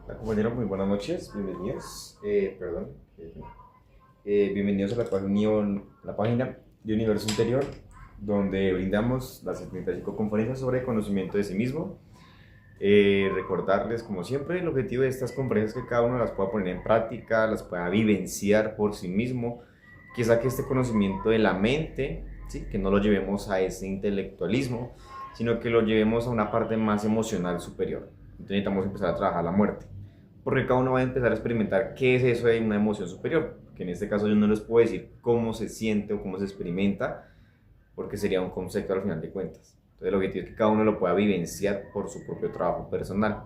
Compañeros, muy buenas noches, bienvenidos, bienvenidos a la página de Universo Interior, donde brindamos las 75 conferencias sobre conocimiento de sí mismo. Recordarles, como siempre, el objetivo de estas conferencias es que cada uno las pueda poner en práctica, las pueda vivenciar por sí mismo, que saque este conocimiento de la mente, ¿sí? Que no lo llevemos a ese intelectualismo, sino que lo llevemos a una parte más emocional superior. Entonces necesitamos empezar a trabajar la muerte, porque cada uno va a empezar a experimentar qué es eso de una emoción superior, que en este caso yo no les puedo decir cómo se siente o cómo se experimenta, porque sería un concepto al final de cuentas. Entonces el objetivo es que cada uno lo pueda vivenciar por su propio trabajo personal.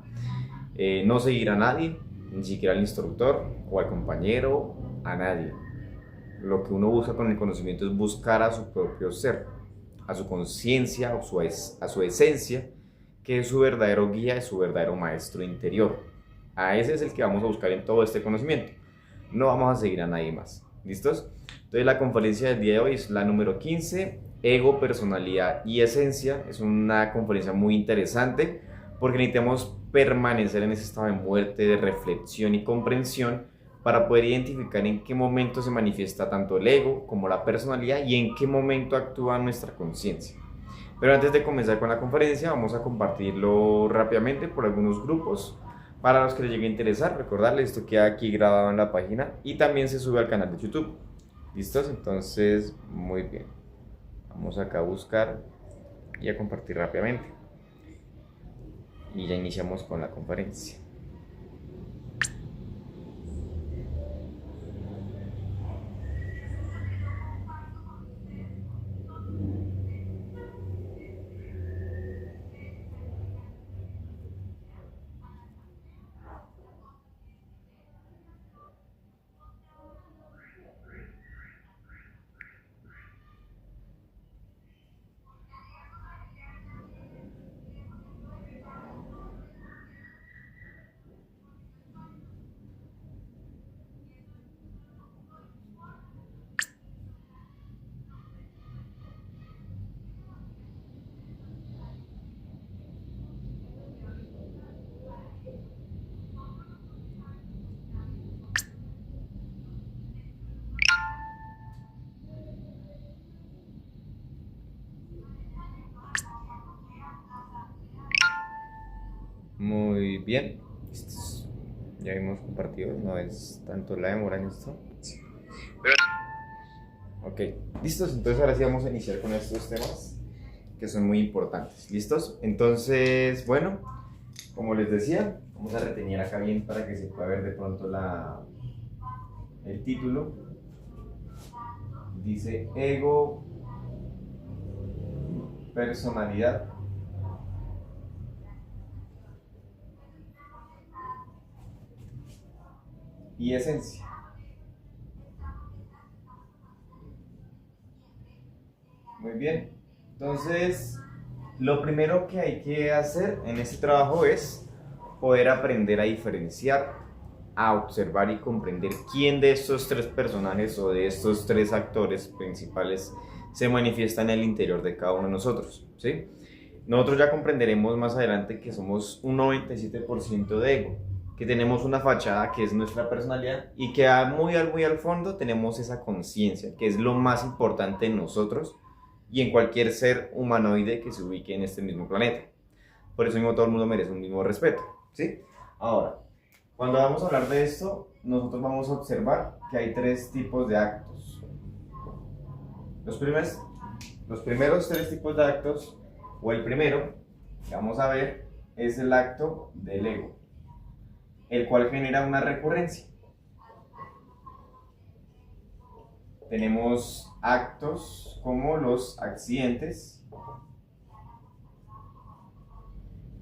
No seguir a nadie, ni siquiera al instructor o al compañero, a nadie. Lo que uno busca con el conocimiento es buscar a su propio ser, a su conciencia o a su esencia, que es su verdadero guía, es su verdadero maestro interior. A ese es el que vamos a buscar en todo este conocimiento. No vamos a seguir a nadie más. ¿Listos? Entonces la conferencia del día de hoy es la número 15, Ego, Personalidad y Esencia. Es una conferencia muy interesante porque necesitamos permanecer en ese estado de muerte, de reflexión y comprensión para poder identificar en qué momento se manifiesta tanto el ego como la personalidad y en qué momento actúa nuestra conciencia. Pero antes de comenzar con la conferencia, vamos a compartirlo rápidamente por algunos grupos. Para los que les llegue a interesar, recordarles, esto queda aquí grabado en la página y también se sube al canal de YouTube. ¿Listos? Entonces, muy bien. Vamos acá a buscar y a compartir rápidamente. Y ya iniciamos con la conferencia. Muy bien. Ya hemos compartido, no es tanto la demora en esto. Ok, listos. Entonces ahora sí vamos a iniciar con estos temas que son muy importantes. ¿Listos? Entonces, bueno, como les decía, vamos a retener acá bien para que se pueda ver de pronto el título. Dice ego, personalidad y esencia. Muy bien. Entonces, lo primero que hay que hacer en este trabajo es poder aprender a diferenciar, a observar y comprender quién de estos tres personajes o de estos tres actores principales se manifiesta en el interior de cada uno de nosotros, ¿sí? Nosotros ya comprenderemos más adelante que somos un 97% de ego, que tenemos una fachada que es nuestra personalidad y que muy al fondo tenemos esa conciencia, que es lo más importante en nosotros y en cualquier ser humanoide que se ubique en este mismo planeta. Por eso mismo todo el mundo merece un mismo respeto, ¿sí? Ahora, cuando vamos a hablar de esto, nosotros vamos a observar que hay tres tipos de actos. Los primeros tres tipos de actos, o el primero que vamos a ver, es el acto del ego, el cual genera una recurrencia. Tenemos actos como los accidentes,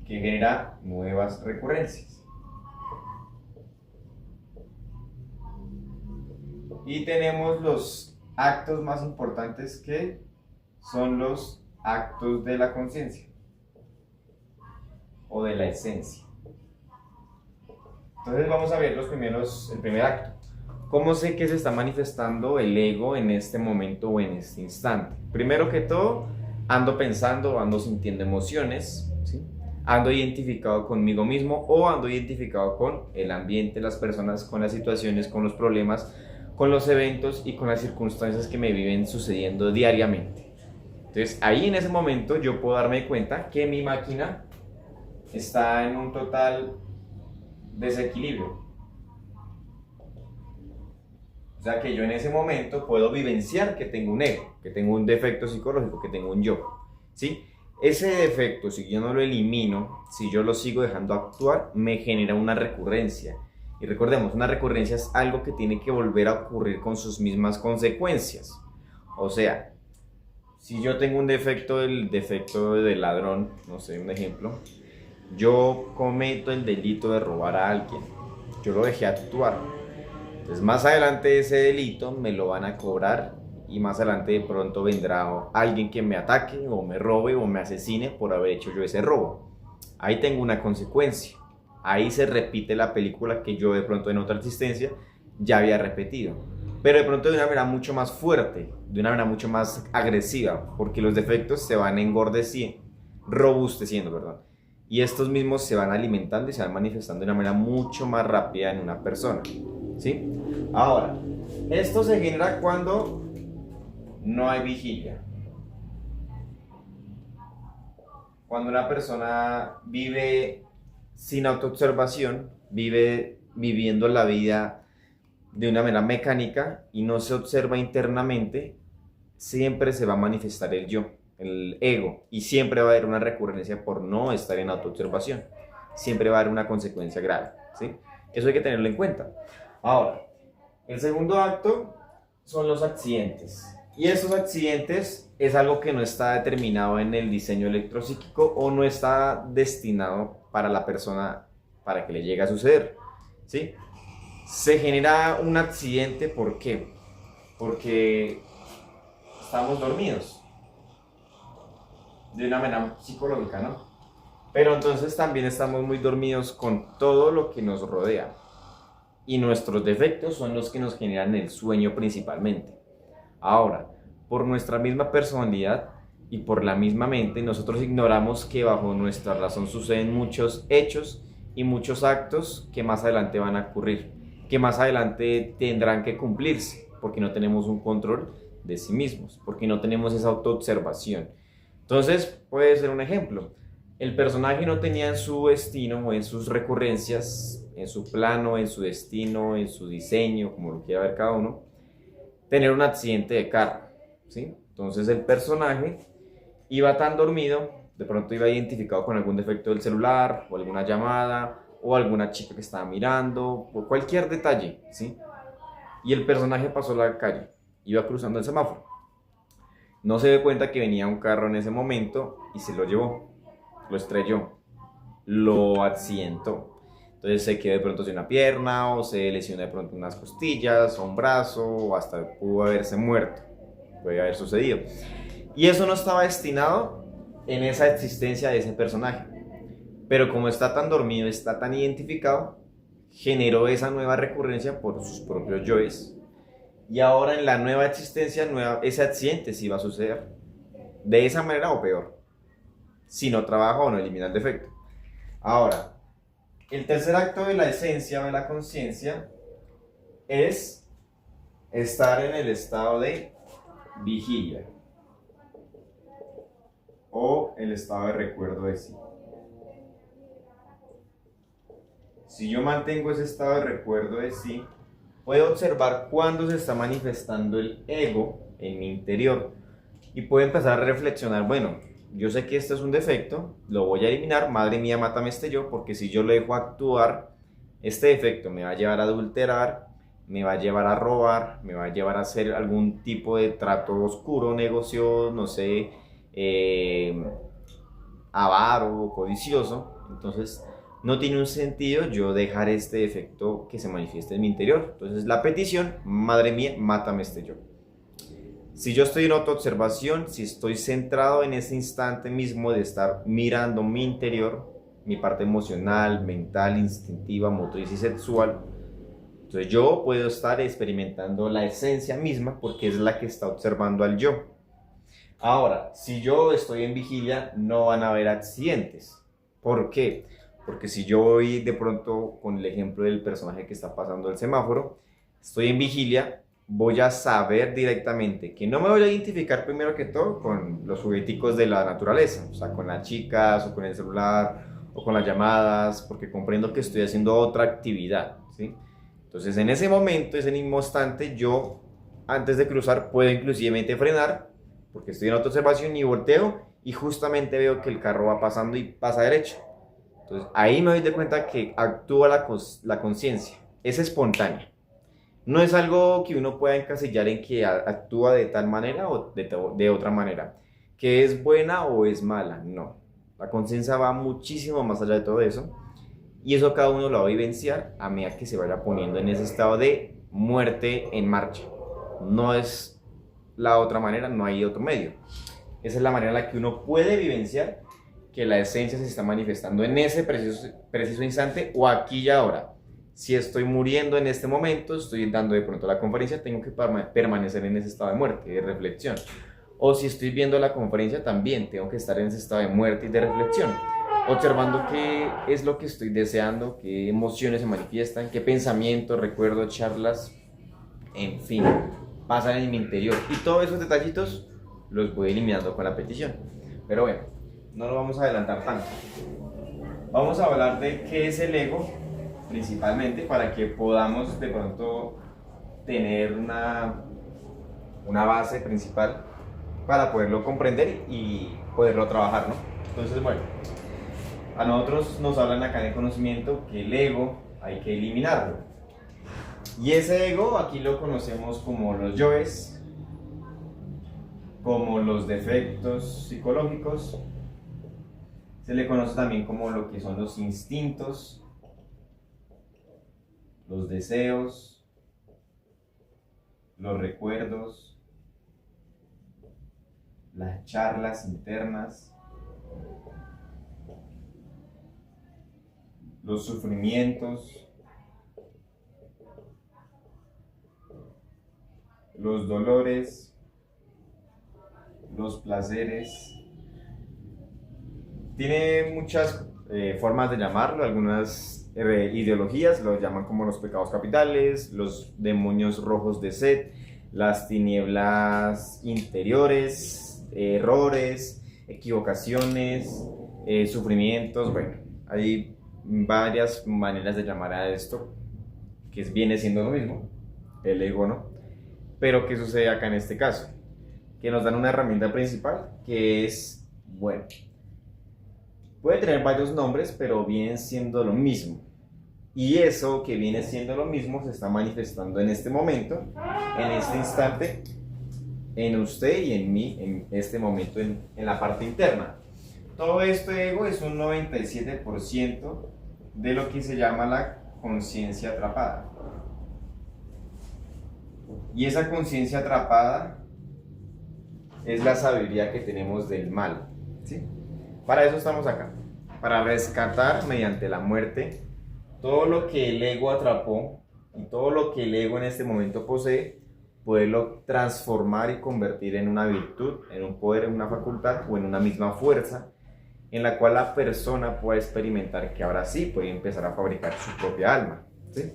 que genera nuevas recurrencias. Y tenemos los actos más importantes, que son los actos de la conciencia o de la esencia. Entonces vamos a ver el primer acto. ¿Cómo sé que se está manifestando el ego en este momento o en este instante? Primero que todo, ando pensando, ando sintiendo emociones, ¿sí? ando identificado conmigo mismo o ando identificado con el ambiente, las personas, con las situaciones, con los problemas, con los eventos y con las circunstancias que me viven sucediendo diariamente. Entonces ahí en ese momento yo puedo darme cuenta que mi máquina está en un total desequilibrio. O sea que yo en ese momento puedo vivenciar que tengo un ego, que tengo un defecto psicológico, que tengo un yo, ¿sí? Ese defecto, si yo no lo elimino, si yo lo sigo dejando actuar, me genera una recurrencia. Y recordemos, una recurrencia es algo que tiene que volver a ocurrir con sus mismas consecuencias. O sea, si yo tengo un defecto, el defecto del ladrón, no sé, un ejemplo, yo cometo el delito de robar a alguien, yo lo dejé actuar. Entonces más adelante ese delito me lo van a cobrar y más adelante de pronto vendrá alguien que me ataque o me robe o me asesine por haber hecho yo ese robo. Ahí tengo una consecuencia. Ahí se repite la película que yo de pronto en otra existencia ya había repetido. Pero de pronto de una manera mucho más fuerte, de una manera mucho más agresiva, porque los defectos se van engordeciendo, robusteciendo, perdón. Y estos mismos se van alimentando y se van manifestando de una manera mucho más rápida en una persona, ¿sí? Ahora, esto se genera cuando no hay vigilia. Cuando una persona vive sin autoobservación, vive viviendo la vida de una manera mecánica y no se observa internamente, siempre se va a manifestar el yo, el ego, y siempre va a haber una recurrencia por no estar en autoobservación. Siempre va a haber una consecuencia grave, ¿sí? Eso hay que tenerlo en cuenta. Ahora, el segundo acto son los accidentes. Y esos accidentes es algo que no está determinado en el diseño electropsíquico o no está destinado para la persona para que le llegue a suceder, ¿sí? Se genera un accidente, ¿por qué? Porque estamos dormidos de una manera psicológica, ¿no? Pero entonces también estamos muy dormidos con todo lo que nos rodea y nuestros defectos son los que nos generan el sueño principalmente. Ahora, por nuestra misma personalidad y por la misma mente, nosotros ignoramos que bajo nuestra razón suceden muchos hechos y muchos actos que más adelante van a ocurrir, que más adelante tendrán que cumplirse, porque no tenemos un control de sí mismos, porque no tenemos esa autoobservación. Entonces, puede ser un ejemplo. El personaje no tenía en su destino o en sus recurrencias, en su plano, en su destino, en su diseño, como lo quiera ver cada uno, tener un accidente de carro, ¿sí? Entonces el personaje iba tan dormido, de pronto iba identificado con algún defecto del celular, o alguna llamada, o alguna chica que estaba mirando, o cualquier detalle, ¿sí? Y el personaje pasó la calle, iba cruzando el semáforo. No se dio cuenta que venía un carro en ese momento y se lo llevó, lo estrelló, lo accidentó. Entonces se quedó de pronto sin una pierna o se lesionó de pronto unas costillas o un brazo o hasta pudo haberse muerto, puede haber sucedido. Y eso no estaba destinado en esa existencia de ese personaje. Pero como está tan dormido, está tan identificado, generó esa nueva recurrencia por sus propios yoes. Y ahora en la nueva existencia, ese accidente sí va a suceder. De esa manera o peor. Si no trabaja o no elimina el defecto. Ahora, el tercer acto de la esencia o de la conciencia es estar en el estado de vigilia o el estado de recuerdo de sí. Si yo mantengo ese estado de recuerdo de sí, puedo observar cuándo se está manifestando el ego en mi interior y puedo empezar a reflexionar, bueno, yo sé que este es un defecto, lo voy a eliminar, madre mía, mátame este yo, porque si yo lo dejo actuar, este defecto me va a llevar a adulterar, me va a llevar a robar, me va a llevar a hacer algún tipo de trato oscuro, negocio, no sé, avaro o codicioso. Entonces no tiene un sentido yo dejar este defecto que se manifieste en mi interior. Entonces la petición, madre mía, mátame este yo. Si yo estoy en autoobservación, si estoy centrado en ese instante mismo de estar mirando mi interior, mi parte emocional, mental, instintiva, motriz y sexual, entonces yo puedo estar experimentando la esencia misma porque es la que está observando al yo. Ahora, si yo estoy en vigilia, no van a haber accidentes. ¿Por qué? Porque si yo voy de pronto con el ejemplo del personaje que está pasando el semáforo, estoy en vigilia, voy a saber directamente que no me voy a identificar primero que todo con los jugueticos de la naturaleza, o sea, con las chicas o con el celular o con las llamadas, porque comprendo que estoy haciendo otra actividad, ¿sí? Entonces, en ese momento, ese mismo instante, yo, antes de cruzar, puedo inclusivemente frenar, porque estoy en autoobservación y volteo y justamente veo que el carro va pasando y pasa derecho. Entonces, ahí me doy de cuenta que actúa la conciencia, es espontánea. No es algo que uno pueda encasillar en que actúa de tal manera o de otra manera, que es buena o es mala, no. La conciencia va muchísimo más allá de todo eso y eso cada uno lo va a vivenciar a medida que se vaya poniendo en ese estado de muerte en marcha. No es la otra manera, no hay otro medio. Esa es la manera en la que uno puede vivenciar que la esencia se está manifestando en ese preciso instante o aquí y ahora. Si estoy muriendo en este momento, estoy dando de pronto la conferencia, tengo que permanecer en ese estado de muerte, de reflexión. O si estoy viendo la conferencia, también tengo que estar en ese estado de muerte y de reflexión, observando qué es lo que estoy deseando, qué emociones se manifiestan, qué pensamientos, recuerdos, charlas, en fin, pasan en mi interior. Y todos esos detallitos los voy eliminando con la petición. Pero bueno, no lo vamos a adelantar tanto. Vamos a hablar de qué es el ego, principalmente para que podamos de pronto tener una base principal para poderlo comprender y poderlo trabajar, ¿no? Entonces, bueno, a nosotros nos hablan acá en el conocimiento que el ego hay que eliminarlo. Y ese ego aquí lo conocemos como los yoes, como los defectos psicológicos, se le conoce también como lo que son los instintos, los deseos, los recuerdos, las charlas internas, los sufrimientos, los dolores, los placeres. Tiene muchas formas de llamarlo, algunas ideologías lo llaman como los pecados capitales, los demonios rojos de Set, las tinieblas interiores, errores, equivocaciones, sufrimientos. Bueno, hay varias maneras de llamar a esto, que viene siendo lo mismo, el ego, ¿no? Pero ¿qué sucede acá en este caso? Que nos dan una herramienta principal que es, bueno, puede tener varios nombres, pero vienen siendo lo mismo. Y eso que viene siendo lo mismo se está manifestando en este momento, en este instante, en usted y en mí, en este momento, en la parte interna. Todo este ego es un 97% de lo que se llama la conciencia atrapada. Y esa conciencia atrapada es la sabiduría que tenemos del mal, ¿sí? Para eso estamos acá, para rescatar mediante la muerte todo lo que el ego atrapó y todo lo que el ego en este momento posee, poderlo transformar y convertir en una virtud, en un poder, en una facultad o en una misma fuerza en la cual la persona pueda experimentar que ahora sí puede empezar a fabricar su propia alma, ¿sí?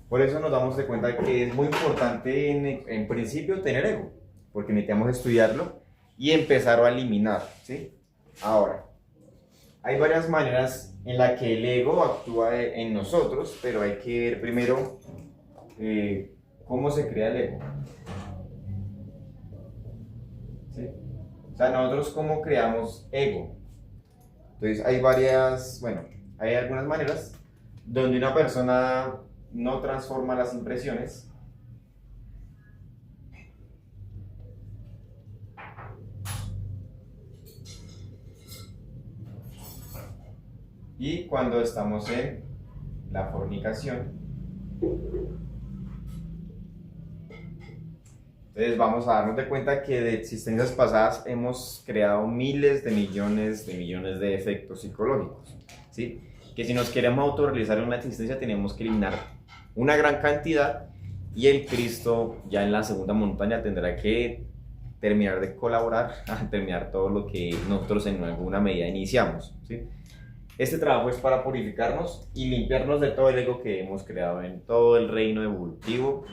Por eso nos damos de cuenta que es muy importante en principio tener ego, porque necesitamos estudiarlo y empezar a eliminar, ¿sí? Ahora, hay varias maneras en las que el ego actúa en nosotros, pero hay que ver primero cómo se crea el ego, ¿sí? O sea, nosotros cómo creamos ego. Entonces hay hay algunas maneras donde una persona no transforma las impresiones y cuando estamos en la fornicación. Entonces vamos a darnos de cuenta que de existencias pasadas hemos creado miles de millones de efectos psicológicos, ¿sí? Que si nos queremos autorrealizar en una existencia tenemos que eliminar una gran cantidad y el Cristo ya en la segunda montaña tendrá que terminar de colaborar a terminar todo lo que nosotros en alguna medida iniciamos, ¿sí? Este trabajo es para purificarnos y limpiarnos de todo el ego que hemos creado en todo el reino evolutivo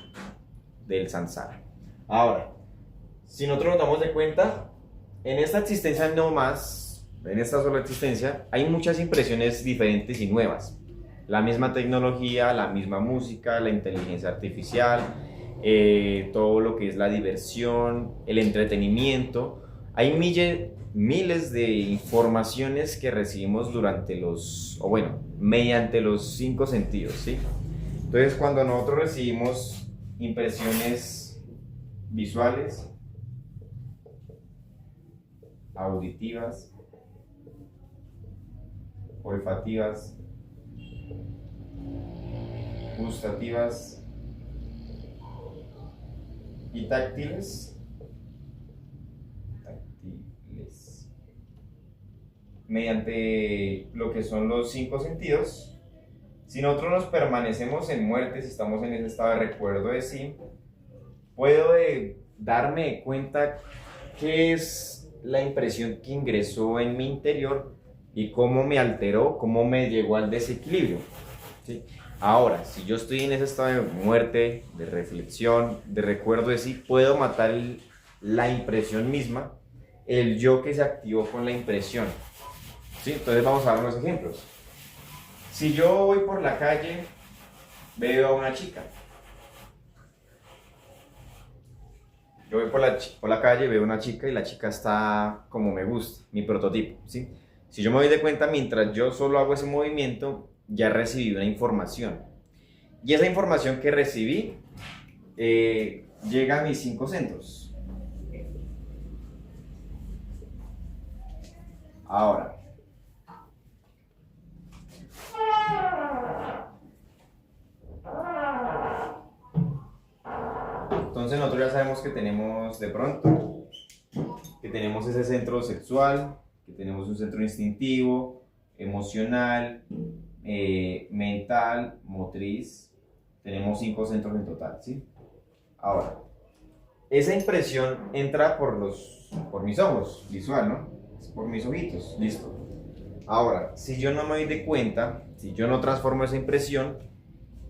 del samsara. Ahora, si nosotros nos damos de cuenta, en esta existencia no más, en esta sola existencia, hay muchas impresiones diferentes y nuevas. La misma tecnología, la misma música, la inteligencia artificial, todo lo que es la diversión, el entretenimiento. Hay miles de informaciones que recibimos mediante los cinco sentidos, ¿sí? Entonces, cuando nosotros recibimos impresiones visuales, auditivas, olfativas, gustativas y táctiles, mediante lo que son los cinco sentidos, si nosotros nos permanecemos en muerte, si estamos en ese estado de recuerdo de sí, puedo darme cuenta qué es la impresión que ingresó en mi interior y cómo me alteró, cómo me llegó al desequilibrio, ¿sí? Ahora, si yo estoy en ese estado de muerte, de reflexión, de recuerdo de sí, puedo matar la impresión misma, el yo que se activó con la impresión, ¿sí? Entonces vamos a dar unos ejemplos. Si yo voy por la calle, veo a una chica. Yo voy por la calle, veo a una chica y la chica está como me gusta, mi prototipo, ¿sí? Si yo me doy de cuenta, mientras yo solo hago ese movimiento, ya recibí una información. Y esa información que recibí llega a mis cinco centros. Ahora, entonces nosotros ya sabemos que tenemos de pronto, que tenemos ese centro sexual, que tenemos un centro instintivo, emocional, mental, motriz. Tenemos 5 centros en total, ¿sí? Ahora, esa impresión entra por mis ojos, visual, ¿no? Es por mis ojitos, listo. Ahora, si yo no me doy de cuenta, si yo no transformo esa impresión,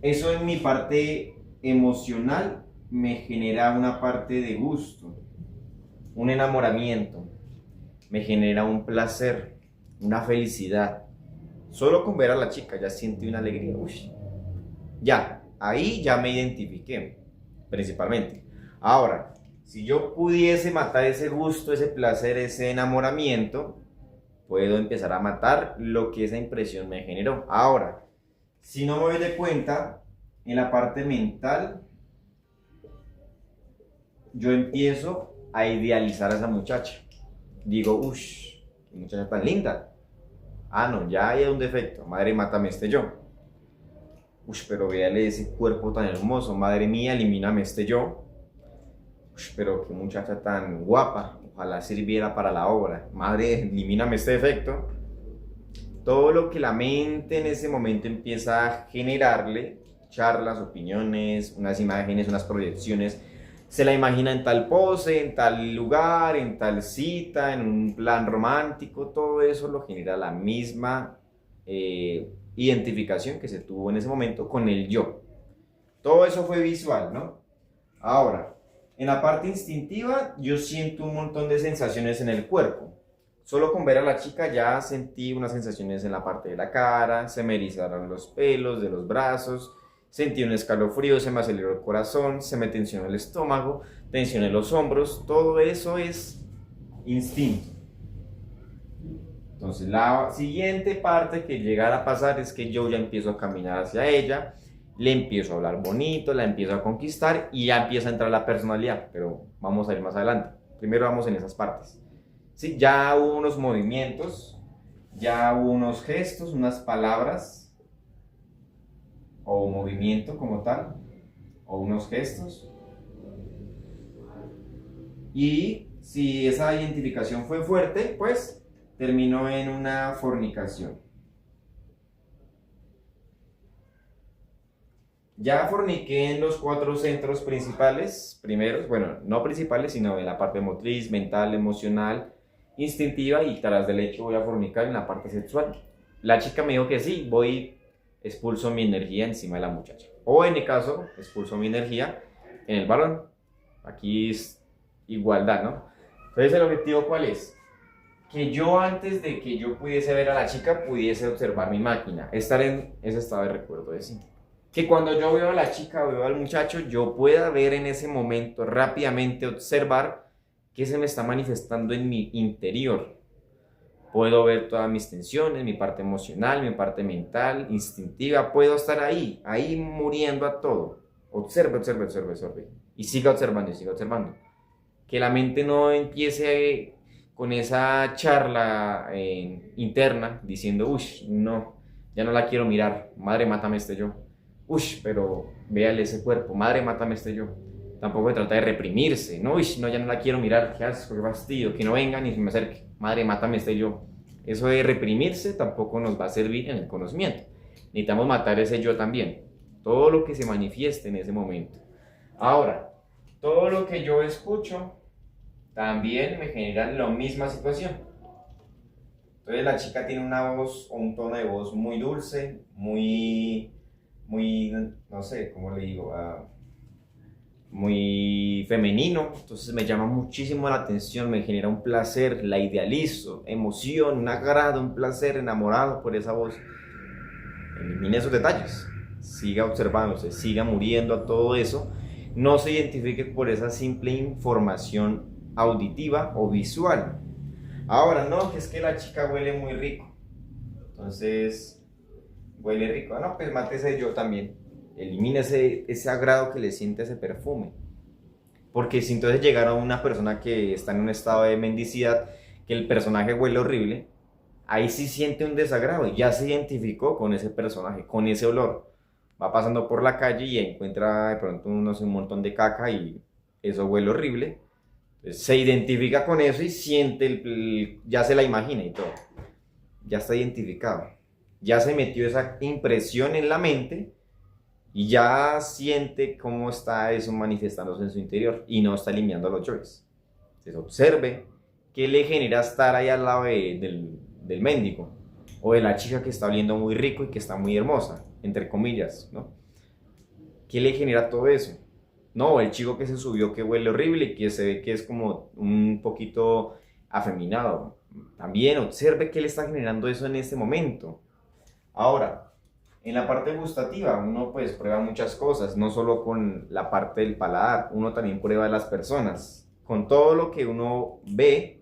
eso en mi parte emocional me genera una parte de gusto, un enamoramiento, me genera un placer, una felicidad. Solo con ver a la chica ya siento una alegría. Uy, ya, ahí ya me identifiqué, principalmente. Ahora, si yo pudiese matar ese gusto, ese placer, ese enamoramiento, puedo empezar a matar lo que esa impresión me generó. Ahora, si no me doy de cuenta, en la parte mental, yo empiezo a idealizar a esa muchacha. Digo, uff, qué muchacha tan linda. Ah, no, ya hay un defecto. Madre, mátame este yo. Uy, pero véale ese cuerpo tan hermoso. Madre mía, elimíname este yo. Uy, pero qué muchacha tan guapa. Ojalá sirviera para la obra. Madre, elimíname este defecto. Todo lo que la mente en ese momento empieza a generarle, charlas, opiniones, unas imágenes, unas proyecciones, se la imagina en tal pose, en tal lugar, en tal cita, en un plan romántico, todo eso lo genera la misma identificación que se tuvo en ese momento con el yo. Todo eso fue visual, ¿no? Ahora, en la parte instintiva, yo siento un montón de sensaciones en el cuerpo. Solo con ver a la chica ya sentí unas sensaciones en la parte de la cara, se me erizaron los pelos de los brazos, sentí un escalofrío, se me aceleró el corazón, se me tensionó el estómago, tensioné los hombros, todo eso es instinto. Entonces la siguiente parte que llegará a pasar es que yo ya empiezo a caminar hacia ella, le empiezo a hablar bonito, la empiezo a conquistar y ya empieza a entrar la personalidad, pero vamos a ir más adelante. Primero vamos en esas partes. Sí, ya hubo unos movimientos, ya hubo unos gestos, unas palabras, o movimiento como tal, o unos gestos. Y si esa identificación fue fuerte, pues terminó en una fornicación. Ya forniqué en los 4 centros principales, primeros, bueno, no principales, sino en la parte motriz, mental, emocional, instintiva, y tras del hecho voy a fornicar en la parte sexual. la chica me dijo que sí, voy, expulso mi energía encima de la muchacha. O en mi caso, expulso mi energía en el varón. Aquí es igualdad, ¿no? Entonces, ¿el objetivo cuál es? Que yo, antes de que yo pudiese ver a la chica, pudiese observar mi máquina, estar en ese estado de recuerdo de sí. Que cuando yo veo a la chica o veo al muchacho, yo pueda ver en ese momento, rápidamente observar qué se me está manifestando en mi interior. Puedo ver todas mis tensiones, mi parte emocional, mi parte mental, instintiva. Puedo estar ahí muriendo a todo. Observe, observe, observe, observe. Y siga observando y siga observando. Que la mente no empiece con esa charla interna diciendo, uy, no, ya no la quiero mirar, madre, mátame este yo. Uy, pero véale ese cuerpo, madre, mátame este yo. Tampoco se trata de reprimirse, no, uy, no, ya no la quiero mirar, qué asco, qué fastidio, que no venga ni se me acerque, madre, mátame este yo. Eso de reprimirse tampoco nos va a servir en el conocimiento. Necesitamos matar ese yo también, todo lo que se manifieste en ese momento. Ahora, todo lo que yo escucho también me genera la misma situación. Entonces la chica tiene una voz o un tono de voz muy dulce, muy, no sé, ¿cómo le digo? Muy femenino, entonces me llama muchísimo la atención, me genera un placer, la idealizo, emoción, un agrado, un placer, enamorado por esa voz. Elimine esos detalles, siga observándose, siga muriendo a todo eso, no se identifique por esa simple información auditiva o visual. Ahora, no, que es que la chica huele muy rico, entonces huele rico, no, pues mátese yo también, elimina ese agrado que le siente ese perfume, porque si entonces llegara una persona que está en un estado de mendicidad, que el personaje huele horrible, ahí sí siente un desagrado, ya se identificó con ese personaje, con ese olor, va pasando por la calle y encuentra de pronto no sé, un montón de caca y eso huele horrible. Se identifica con eso y siente, ya se la imagina y todo. Ya está identificado. Ya se metió esa impresión en la mente y ya siente cómo está eso manifestándose en su interior y no está limpiando los yoes. Entonces observe qué le genera estar ahí al lado del mendigo o de la chica que está oliendo muy rico y que está muy hermosa, entre comillas, ¿no? ¿Qué le genera todo eso? No, el chico que se subió que huele horrible y que se ve que es como un poquito afeminado. También observe qué le está generando eso en este momento. Ahora, en la parte gustativa, uno pues prueba muchas cosas, no solo con la parte del paladar, uno también prueba a las personas. Con todo lo que uno ve,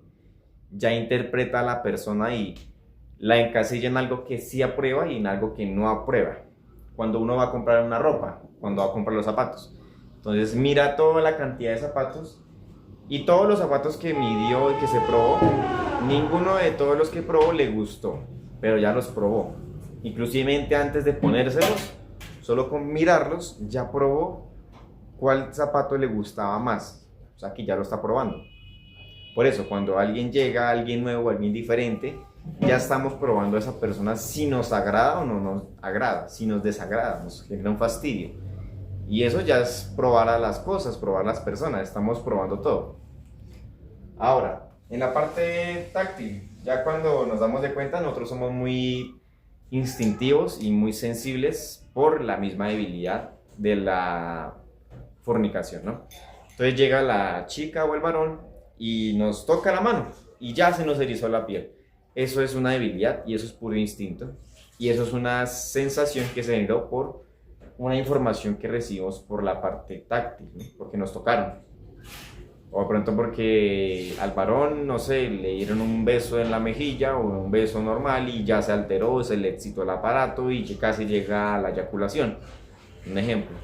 ya interpreta a la persona y la encasilla en algo que sí aprueba y en algo que no aprueba. Cuando uno va a comprar una ropa, cuando va a comprar los zapatos. Entonces mira toda la cantidad de zapatos y todos los zapatos que midió y que se probó, ninguno de todos los que probó le gustó, pero ya los probó. Inclusive antes de ponérselos, solo con mirarlos ya probó cuál zapato le gustaba más. O sea que ya lo está probando. Por eso cuando alguien llega, alguien nuevo, alguien diferente, ya estamos probando a esa persona si nos agrada o no nos agrada, si nos desagrada, nos genera un fastidio. Y eso ya es probar a las cosas, probar a las personas, estamos probando todo. Ahora, en la parte táctil, ya cuando nos damos de cuenta, nosotros somos muy instintivos y muy sensibles por la misma debilidad de la fornicación, ¿no? Entonces llega la chica o el varón y nos toca la mano y ya se nos erizó la piel. Eso es una debilidad y eso es puro instinto. Y eso es una sensación que se generó por una información que recibimos por la parte táctil, ¿no? Porque nos tocaron. O de pronto porque al varón, no sé, le dieron un beso en la mejilla o un beso normal y ya se alteró, se le excitó el aparato y casi llega a la eyaculación. Un ejemplo.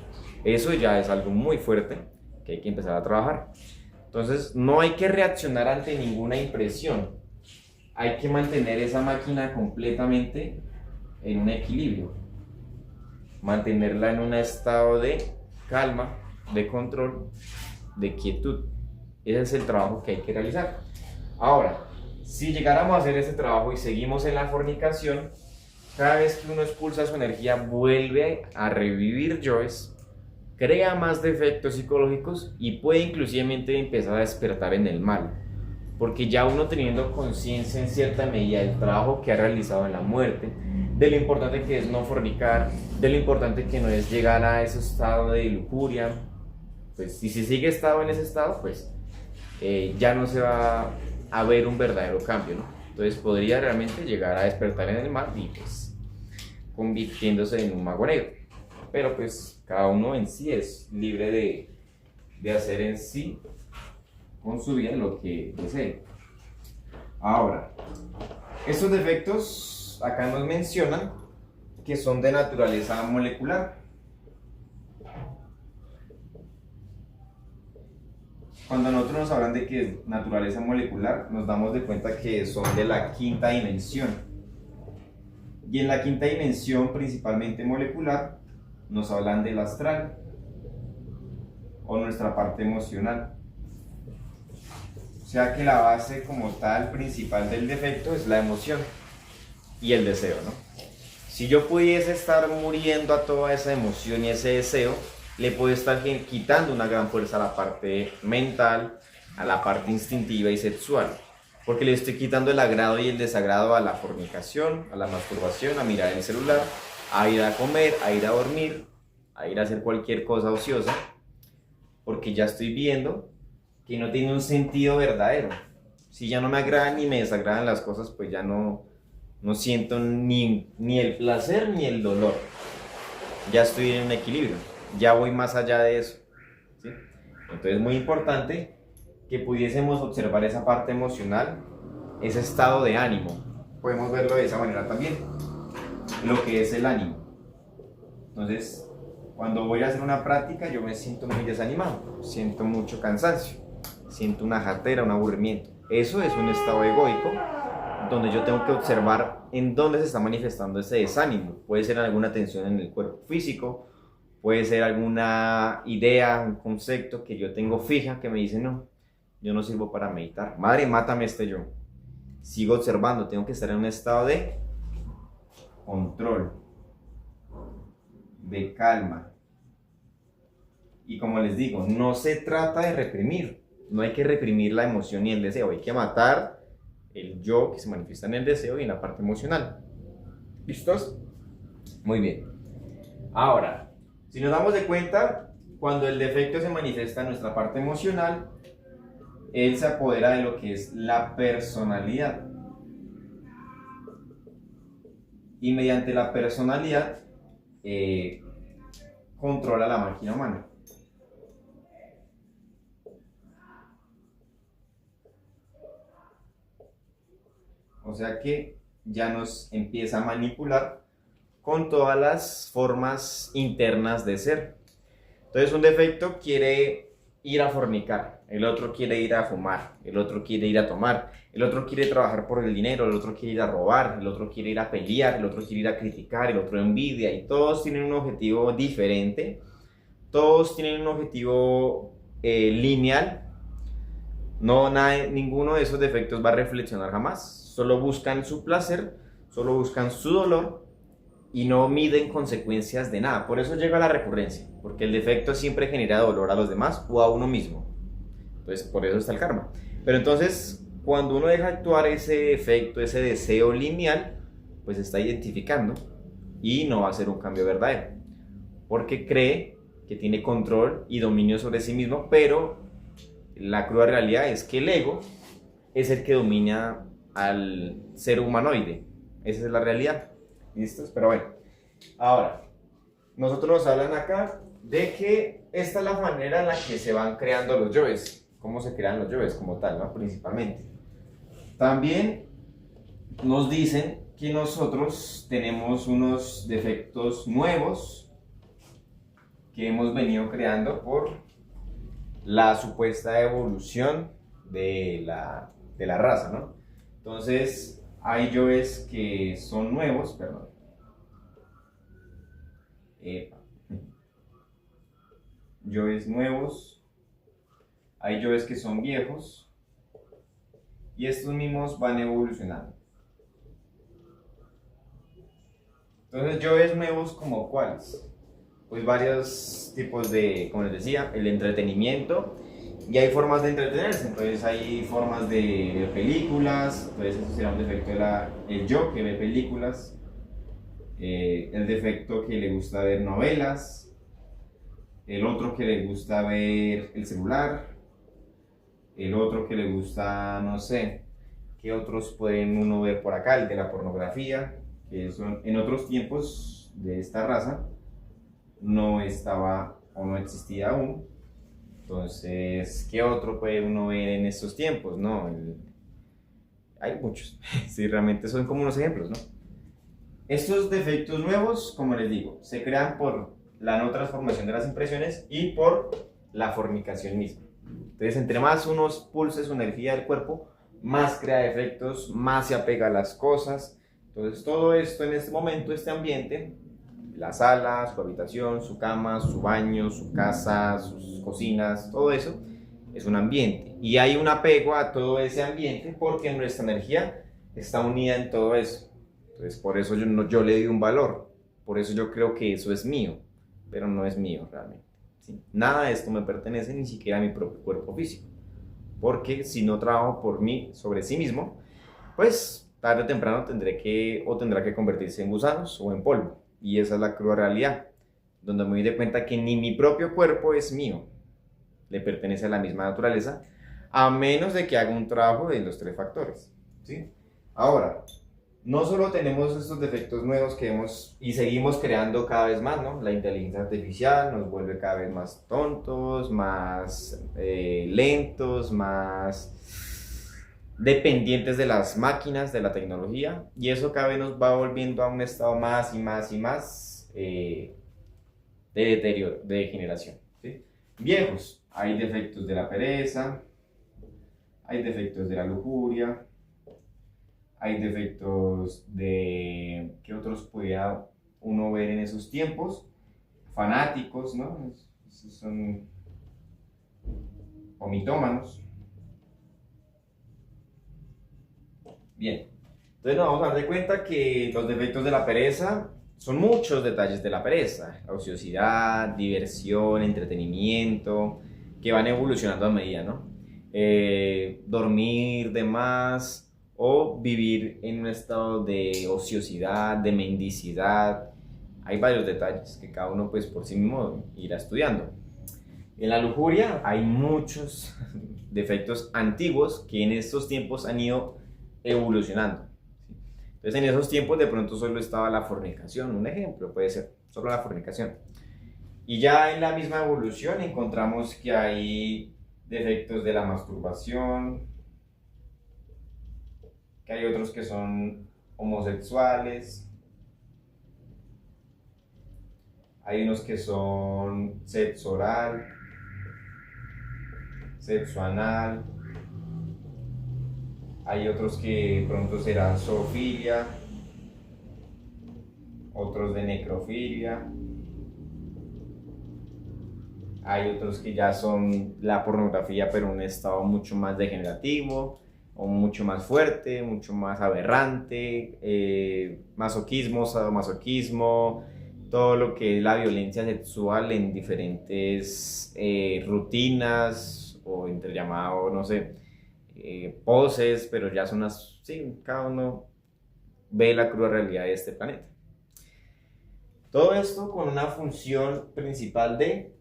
Eso ya es algo muy fuerte que hay que empezar a trabajar. Entonces, no hay que reaccionar ante ninguna impresión. Hay que mantener esa máquina completamente en un equilibrio. Mantenerla en un estado de calma, de control, de quietud. Ese es el trabajo que hay que realizar. Ahora, si llegáramos a hacer ese trabajo y seguimos en la fornicación, cada vez que uno expulsa su energía vuelve a revivir yoes, crea más defectos psicológicos y puede inclusivamente empezar a despertar en el mal. porque ya uno teniendo conciencia en cierta medida del trabajo que ha realizado en la muerte, de lo importante que es no fornicar, de lo importante que no es llegar a ese estado de lujuria, pues si se sigue estado en ese estado, pues ya no se va a ver un verdadero cambio, ¿no? Entonces podría realmente llegar a despertar en el mal y pues convirtiéndose en un mago negro. Pero pues cada uno en sí es libre de hacer en sí con su vida lo que desee. Ahora, estos defectos acá nos mencionan que son de naturaleza molecular. Cuando nosotros nos hablan de que es naturaleza molecular, nos damos de cuenta que son de la quinta dimensión. Y en la quinta dimensión, principalmente molecular, nos hablan del astral o nuestra parte emocional. O sea que la base como tal principal del defecto es la emoción y el deseo, ¿no? Si yo pudiese estar muriendo a toda esa emoción y ese deseo, le puedo estar quitando una gran fuerza a la parte mental, a la parte instintiva y sexual, porque le estoy quitando el agrado y el desagrado a la fornicación, a la masturbación, a mirar el celular, a ir a comer, a ir a dormir, a ir a hacer cualquier cosa ociosa, porque ya estoy viendo que no tiene un sentido verdadero. Si ya no me agradan ni me desagradan las cosas, pues ya no siento ni el placer ni el dolor. Ya estoy en un equilibrio, ya voy más allá de eso, ¿sí? Entonces es muy importante que pudiésemos observar esa parte emocional, ese estado de ánimo. Podemos verlo de esa manera también, lo que es el ánimo. Entonces, cuando voy a hacer una práctica, yo me siento muy desanimado, siento mucho cansancio, siento una jartera, un aburrimiento. Eso es un estado egoico, donde yo tengo que observar en dónde se está manifestando ese desánimo. Puede ser alguna tensión en el cuerpo físico, puede ser alguna idea, un concepto que yo tengo fija que me dice, no, yo no sirvo para meditar. Madre, mátame este yo. Sigo observando, tengo que estar en un estado de control, de calma. Y como les digo, no se trata de reprimir, no hay que reprimir la emoción ni el deseo, hay que matar el yo que se manifiesta en el deseo y en la parte emocional. ¿Listos? Muy bien. Ahora, si nos damos de cuenta, cuando el defecto se manifiesta en nuestra parte emocional, él se apodera de lo que es la personalidad. Y mediante la personalidad, controla la máquina humana. O sea que ya nos empieza a manipular con todas las formas internas de ser. Entonces un defecto quiere ir a fornicar, el otro quiere ir a fumar, el otro quiere ir a tomar, el otro quiere trabajar por el dinero, el otro quiere ir a robar, el otro quiere ir a pelear, el otro quiere ir a criticar, el otro envidia, y todos tienen un objetivo diferente, todos tienen un objetivo lineal. No, ninguno de esos defectos va a reflexionar jamás, solo buscan su placer, solo buscan su dolor y no miden consecuencias de nada. Por eso llega la recurrencia, porque el defecto siempre genera dolor a los demás o a uno mismo. Entonces, por eso está el karma. Pero entonces, cuando uno deja actuar ese defecto, ese deseo lineal, pues está identificando y no va a ser un cambio verdadero, porque cree que tiene control y dominio sobre sí mismo, pero la cruda realidad es que el ego es el que domina al ser humanoide. Esa es la realidad. ¿Listos? Pero bueno, ahora, nosotros nos hablan acá de que esta es la manera en la que se van creando los yoes. ¿Cómo se crean los yoes como tal, ¿no? Principalmente. También nos dicen que nosotros tenemos unos defectos nuevos que hemos venido creando por la supuesta evolución de la raza, ¿no? Entonces, hay yoes que son nuevos, perdón. Yoes nuevos, hay yoes que son viejos, y estos mismos van evolucionando. Entonces, yoes nuevos, ¿como cuáles? Pues varios tipos de, como les decía, el entretenimiento, Y hay formas de entretenerse, entonces hay formas de ver películas, entonces eso será un defecto el yo que ve películas, el defecto que le gusta ver novelas, el otro que le gusta ver el celular, el otro que le gusta, no sé, ¿qué otros pueden uno ver por acá? El de la pornografía, que son, en otros tiempos de esta raza no estaba o no existía aún. Entonces, ¿qué otro puede uno ver en estos tiempos? No, hay muchos. Sí, realmente son como unos ejemplos, ¿no? Estos defectos nuevos, como les digo, se crean por la no transformación de las impresiones y por la fornicación misma. Entonces, entre más uno pulse su energía del cuerpo, más crea defectos, más se apega a las cosas. Entonces, todo esto en este momento, este ambiente, la sala, su habitación, su cama, su baño, su casa, sus cocinas, todo eso es un ambiente. Y hay un apego a todo ese ambiente porque nuestra energía está unida en todo eso. Entonces, por eso yo le doy un valor. Por eso yo creo que eso es mío, pero no es mío realmente. ¿Sí? Nada de esto me pertenece, ni siquiera a mi propio cuerpo físico. Porque si no trabajo por mí, sobre sí mismo, pues tarde o temprano tendrá que convertirse en gusanos o en polvo. Y esa es la cruda realidad, donde me doy de cuenta que ni mi propio cuerpo es mío, le pertenece a la misma naturaleza, a menos de que haga un trabajo de los tres factores. ¿Sí? Ahora, no solo tenemos estos defectos nuevos que hemos y seguimos creando cada vez más, ¿no? La inteligencia artificial nos vuelve cada vez más tontos, más lentos, más dependientes de las máquinas, de la tecnología, y eso cada vez nos va volviendo a un estado más y más y más de deterioro, de degeneración. ¿Sí? Viejos, hay defectos de la pereza, hay defectos de la lujuria, hay defectos de... ¿Qué otros pueda uno ver en esos tiempos? Fanáticos, ¿no? Esos son... o mitómanos. Bien, entonces nos vamos a dar de cuenta que los defectos de la pereza son muchos detalles de la pereza. La ociosidad, diversión, entretenimiento, que van evolucionando a medida, ¿no? Dormir de más o vivir en un estado de ociosidad, de mendicidad. Hay varios detalles que cada uno pues por sí mismo irá estudiando. En la lujuria hay muchos defectos antiguos que en estos tiempos han ido evolucionando. Entonces en esos tiempos de pronto solo estaba la fornicación, un ejemplo puede ser, solo la fornicación. Y ya en la misma evolución encontramos que hay defectos de la masturbación, que hay otros que son homosexuales, hay unos que son sexo oral, sexo anal, hay otros que pronto serán zoofilia, otros de necrofilia, hay otros que ya son la pornografía pero en un estado mucho más degenerativo o mucho más fuerte, mucho más aberrante, masoquismo, sadomasoquismo, todo lo que es la violencia sexual en diferentes rutinas o entre llamado, no sé, poses, pero ya son las, sí, cada uno ve la cruda realidad de este planeta. Todo esto con una función principal de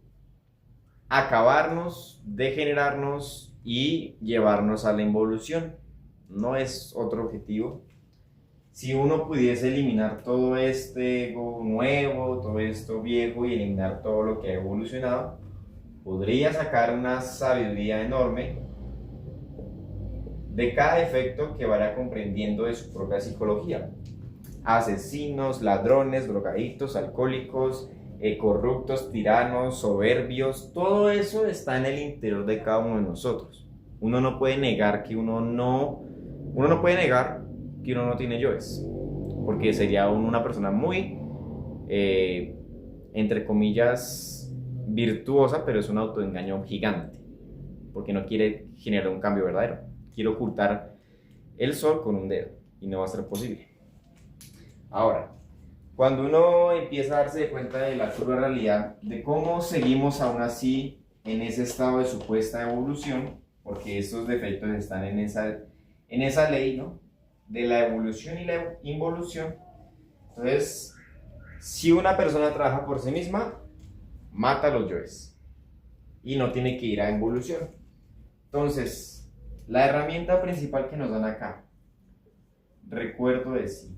acabarnos, degenerarnos y llevarnos a la involución. No es otro objetivo. Si uno pudiese eliminar todo este ego nuevo, todo esto viejo y eliminar todo lo que ha evolucionado, podría sacar una sabiduría enorme de cada efecto que vaya comprendiendo de su propia psicología. Asesinos, ladrones, drogadictos, alcohólicos, corruptos, tiranos, soberbios, todo eso está en el interior de cada uno de nosotros. Uno no puede negar que uno no tiene yoes, porque sería una persona muy, entre comillas, virtuosa, pero es un autoengaño gigante, porque no quiere generar un cambio verdadero. Quiere ocultar el sol con un dedo y no va a ser posible. Ahora, cuando uno empieza a darse cuenta de la cruda realidad, de cómo seguimos aún así en ese estado de supuesta evolución, porque estos defectos están en esa ley, ¿no? De la evolución y la involución. Entonces, si una persona trabaja por sí misma, mata a los yoes y no tiene que ir a involución. Entonces, la herramienta principal que nos dan acá, recuerdo de sí,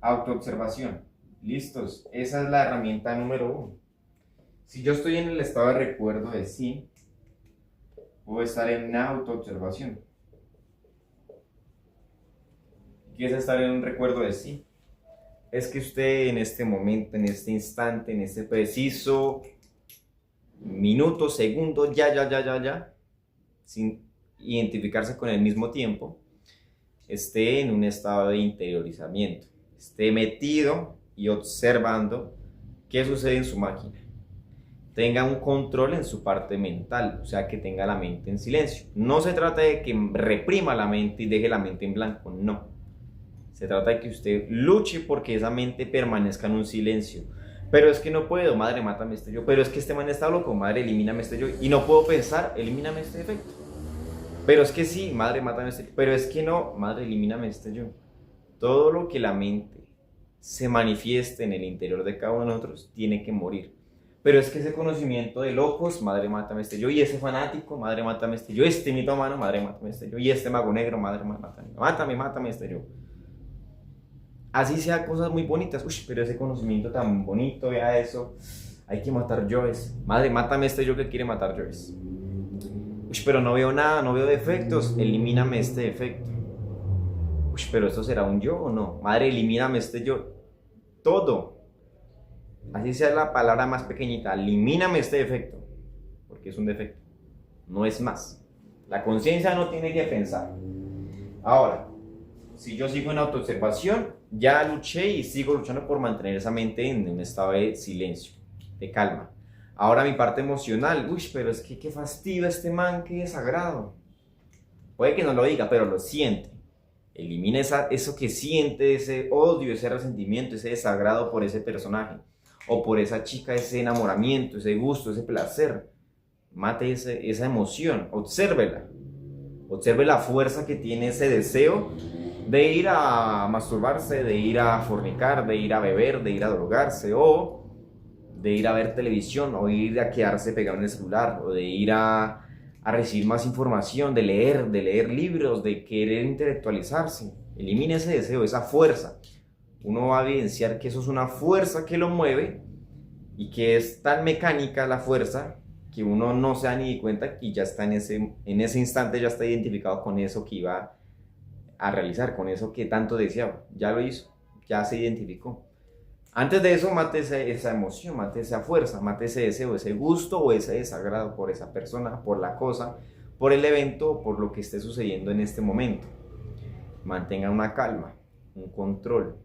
autoobservación. Listos, esa es la herramienta número 1. Si yo estoy en el estado de recuerdo de sí, puedo estar en autoobservación. ¿Qué es estar en un recuerdo de sí? Es que usted en este momento, en este instante, en este preciso minuto, segundo, ya, sin identificarse con el mismo tiempo, esté en un estado de interiorizamiento, esté metido y observando qué sucede en su máquina. Tenga un control en su parte mental, o sea, que tenga la mente en silencio. No se trata de que reprima la mente y deje la mente en blanco, no. Se trata de que usted luche porque esa mente permanezca en un silencio. Pero es que no puedo, madre, mátame este yo. Pero es que este man está loco, madre, elimíname este yo. Y no puedo pensar, elimíname este defecto. Pero es que sí, madre, mátame este yo. Pero es que no, madre, elimíname este yo. Todo lo que la mente se manifieste en el interior de cada uno de nosotros tiene que morir. Pero es que ese conocimiento de locos, madre, mátame este yo. Y ese fanático, madre, mátame este yo. Este mitómano, madre, mátame este yo. Y este mago negro, madre, mátame este yo. Así sea cosas muy bonitas. Uy, pero ese conocimiento tan bonito, vea eso. Hay que matar yoes. Madre, mátame este yo que quiere matar yoes. Uy, pero no veo nada, no veo defectos. Elimíname este defecto. Uy, pero ¿esto será un yo o no? Madre, elimíname este yo. Todo. Así sea la palabra más pequeñita. Elimíname este defecto. Porque es un defecto. No es más. La conciencia no tiene que pensar. Ahora, si yo sigo en autoobservación, ya luché y sigo luchando por mantener esa mente en un estado de silencio, de calma. Ahora mi parte emocional, uy, pero es que qué fastidio este man, qué desagrado. Puede que no lo diga, pero lo siente. Elimina eso que siente, ese odio, ese resentimiento, ese desagrado por ese personaje. O por esa chica, ese enamoramiento, ese gusto, ese placer. Mate esa emoción, obsérvela. Observe la fuerza que tiene ese deseo de ir a masturbarse, de ir a fornicar, de ir a beber, de ir a drogarse, o de ir a ver televisión, o ir a quedarse pegado en el celular, o de ir a recibir más información, de leer libros, de querer intelectualizarse. Elimine ese deseo, esa fuerza. Uno va a evidenciar que eso es una fuerza que lo mueve y que es tan mecánica la fuerza que uno no se da ni cuenta que ya está en ese instante, ya está identificado con eso que iba a realizar, con eso que tanto deseaba. Ya lo hizo, ya se identificó. Antes de eso, mate esa emoción, mate esa fuerza, mate ese deseo, ese gusto o ese desagrado por esa persona, por la cosa, por el evento, por lo que esté sucediendo en este momento. Mantenga una calma, un control.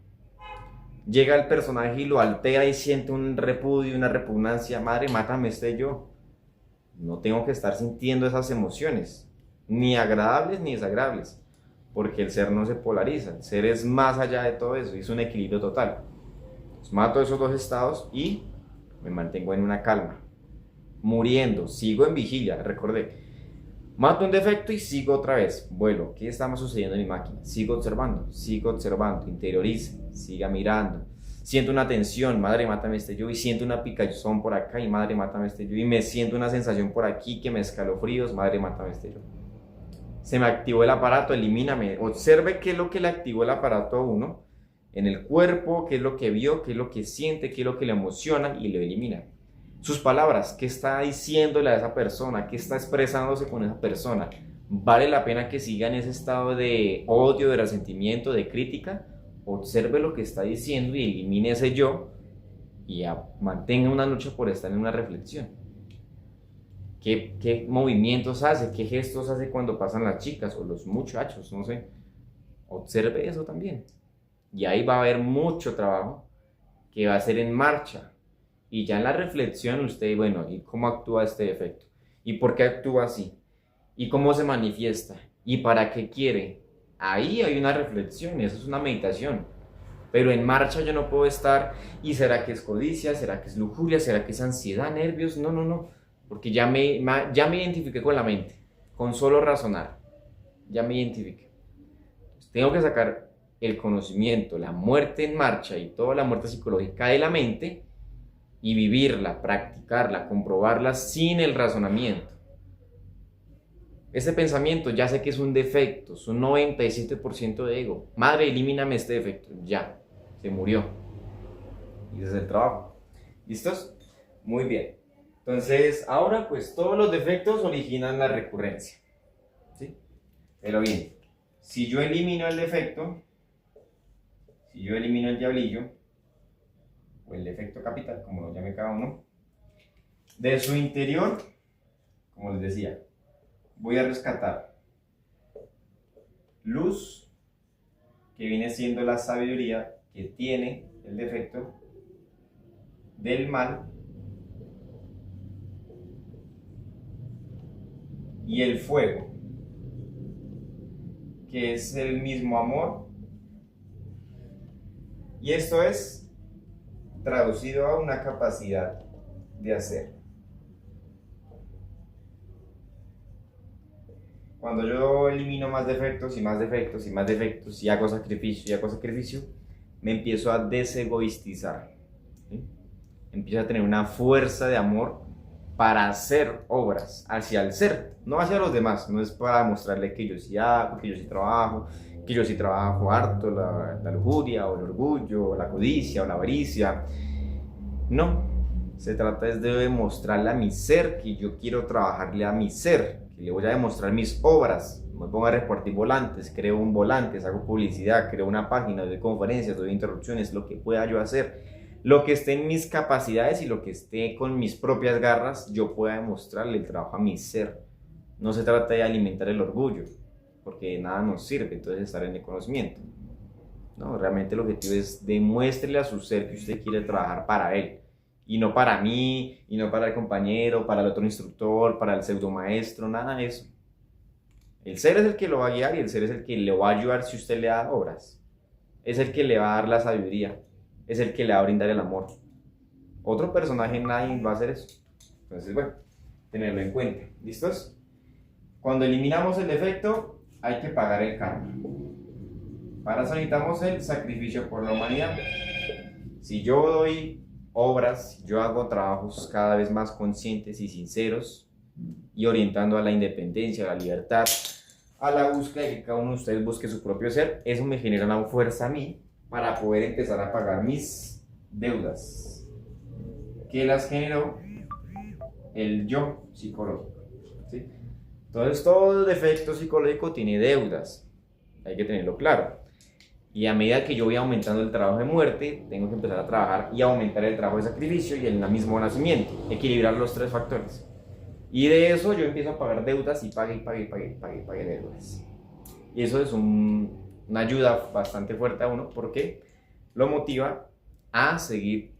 Llega el personaje y lo altera y siente un repudio, una repugnancia. Madre, mátame este yo. No tengo que estar sintiendo esas emociones, ni agradables ni desagradables, porque el ser no se polariza, el ser es más allá de todo eso, es un equilibrio total. Pues mato esos dos estados y me mantengo en una calma, muriendo, sigo en vigilia, recordé. Mato un defecto y sigo otra vez, vuelo. ¿Qué está sucediendo en mi máquina? Sigo observando, interiorice, siga mirando. Siento una tensión, madre, mátame este yo, y siento una picazón por acá, y madre, mátame este yo, y me siento una sensación por aquí que me escalofríos, madre, mátame este yo. Se me activó el aparato, elimíname. Observe qué es lo que le activó el aparato a uno en el cuerpo, qué es lo que vio, qué es lo que siente, qué es lo que le emociona, y lo elimina. Sus palabras, qué está diciéndole a esa persona, qué está expresándose con esa persona. ¿Vale la pena que siga en ese estado de odio, de resentimiento, de crítica? Observe lo que está diciendo y elimine ese yo y mantenga una lucha por estar en una reflexión. ¿Qué movimientos hace? ¿Qué gestos hace cuando pasan las chicas o los muchachos? No sé. Observe eso también. Y ahí va a haber mucho trabajo que va a ser en marcha. Y ya en la reflexión usted, bueno, ¿y cómo actúa este defecto? ¿Y por qué actúa así? ¿Y cómo se manifiesta? ¿Y para qué quiere? Ahí hay una reflexión, eso es una meditación. Pero en marcha yo no puedo estar, ¿y será que es codicia? ¿Será que es lujuria? ¿Será que es ansiedad, nervios? No, no, no, porque ya me identifiqué con la mente, con solo razonar, ya me identifiqué. Tengo que sacar el conocimiento, la muerte en marcha y toda la muerte psicológica de la mente y vivirla, practicarla, comprobarla sin el razonamiento. Ese pensamiento ya sé que es un defecto, es un 97% de ego. Madre, elimíname este defecto. Ya, se murió. Y ese es el trabajo. ¿Listos? Muy bien. Entonces, ahora pues todos los defectos originan la recurrencia. ¿Sí? Pero bien, si yo elimino el defecto, si yo elimino el diablillo, o el defecto capital, como lo llame cada uno, de su interior, como les decía, voy a rescatar luz, que viene siendo la sabiduría que tiene el defecto del mal, y el fuego, que es el mismo amor, y esto es traducido a una capacidad de hacer. Cuando yo elimino más defectos y más defectos y más defectos y hago sacrificio, me empiezo a desegoistizar, ¿sí? Empiezo a tener una fuerza de amor para hacer obras hacia el ser, no hacia los demás. No es para mostrarle que yo sí hago, que yo sí trabajo harto la lujuria o el orgullo o la codicia o la avaricia. No, se trata es de demostrarle a mi ser que yo quiero trabajarle a mi ser, que le voy a demostrar mis obras. Me pongo a repartir volantes, creo un volante, hago publicidad, creo una página, doy conferencias, doy interrupciones, lo que pueda yo hacer. Lo que esté en mis capacidades y lo que esté con mis propias garras, yo pueda demostrarle el trabajo a mi ser. No se trata de alimentar el orgullo, porque de nada nos sirve entonces estar en el conocimiento. No, realmente el objetivo es demuéstrele a su ser que usted quiere trabajar para él. Y no para mí, y no para el compañero, para el otro instructor, para el pseudo maestro, nada de eso. El ser es el que lo va a guiar y el ser es el que le va a ayudar si usted le da obras. Es el que le va a dar la sabiduría. Es el que le va a brindar el amor. Otro personaje nadie va a hacer eso. Entonces, bueno, tenerlo en cuenta. ¿Listos? Cuando eliminamos el defecto, hay que pagar el karma. Para eso necesitamos el sacrificio por la humanidad. Si yo doy obras, si yo hago trabajos cada vez más conscientes y sinceros y orientando a la independencia, a la libertad, a la búsqueda de que cada uno de ustedes busque su propio ser, eso me genera una fuerza a mí para poder empezar a pagar mis deudas, que las generó el yo psicológico, ¿sí? Entonces todo defecto psicológico tiene deudas, hay que tenerlo claro. Y a medida que yo voy aumentando el trabajo de muerte, tengo que empezar a trabajar y aumentar el trabajo de sacrificio y el mismo nacimiento, equilibrar los tres factores. Y de eso yo empiezo a pagar deudas y pague deudas. Y eso es una ayuda bastante fuerte a uno porque lo motiva a seguir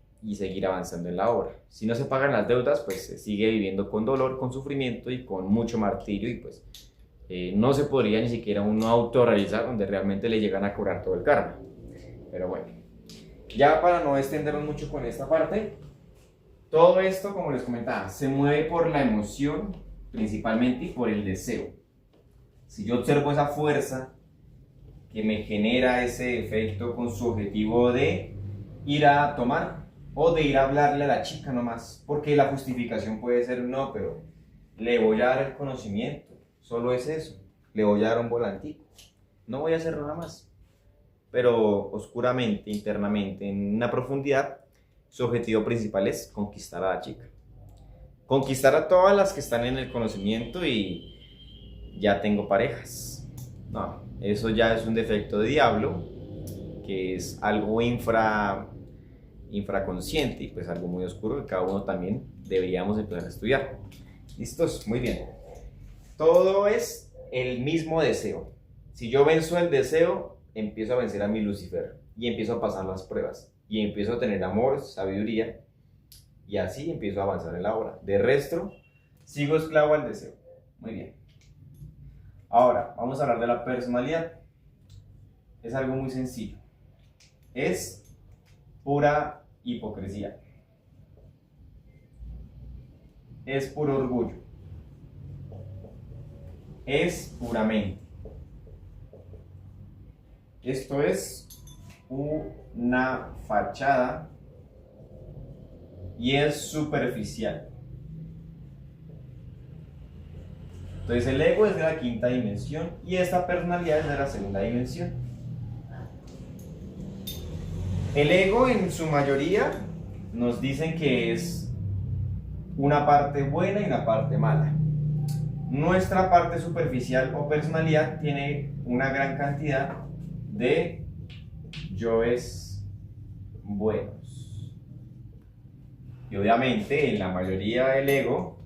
avanzando en la obra. Si no se pagan las deudas, pues se sigue viviendo con dolor, con sufrimiento y con mucho martirio y pues no se podría ni siquiera uno autorrealizar donde realmente le llegan a cobrar todo el karma. Pero bueno, ya para no extendernos mucho con esta parte, todo esto, como les comentaba, se mueve por la emoción principalmente y por el deseo. Si yo observo esa fuerza que me genera ese efecto con su objetivo de ir a tomar o de ir a hablarle a la chica nomás, porque la justificación puede ser no, pero le voy a dar el conocimiento. Solo es eso, le voy a dar un volantico, no voy a hacer nada más. Pero oscuramente, internamente, en una profundidad, su objetivo principal es conquistar a la chica. Conquistar a todas las que están en el conocimiento y ya tengo parejas. No, eso ya es un defecto de diablo, que es algo infraconsciente y pues algo muy oscuro que cada uno también deberíamos empezar a estudiar. ¿Listos? Muy bien. Todo es el mismo deseo. Si yo venzo el deseo, empiezo a vencer a mi Lucifer y empiezo a pasar las pruebas y empiezo a tener amor, sabiduría y así empiezo a avanzar en la obra. De resto, sigo esclavo al deseo. Muy bien. Ahora, vamos a hablar de la personalidad. Es algo muy sencillo. es pura hipocresía. Es puro orgullo. Es puramente. Esto es una fachada y es superficial. Entonces el ego es de la quinta dimensión y esta personalidad es de la segunda dimensión. El ego en su mayoría nos dicen que es una parte buena y una parte mala. Nuestra parte superficial o personalidad tiene una gran cantidad de yoes buenos. Y obviamente en la mayoría del ego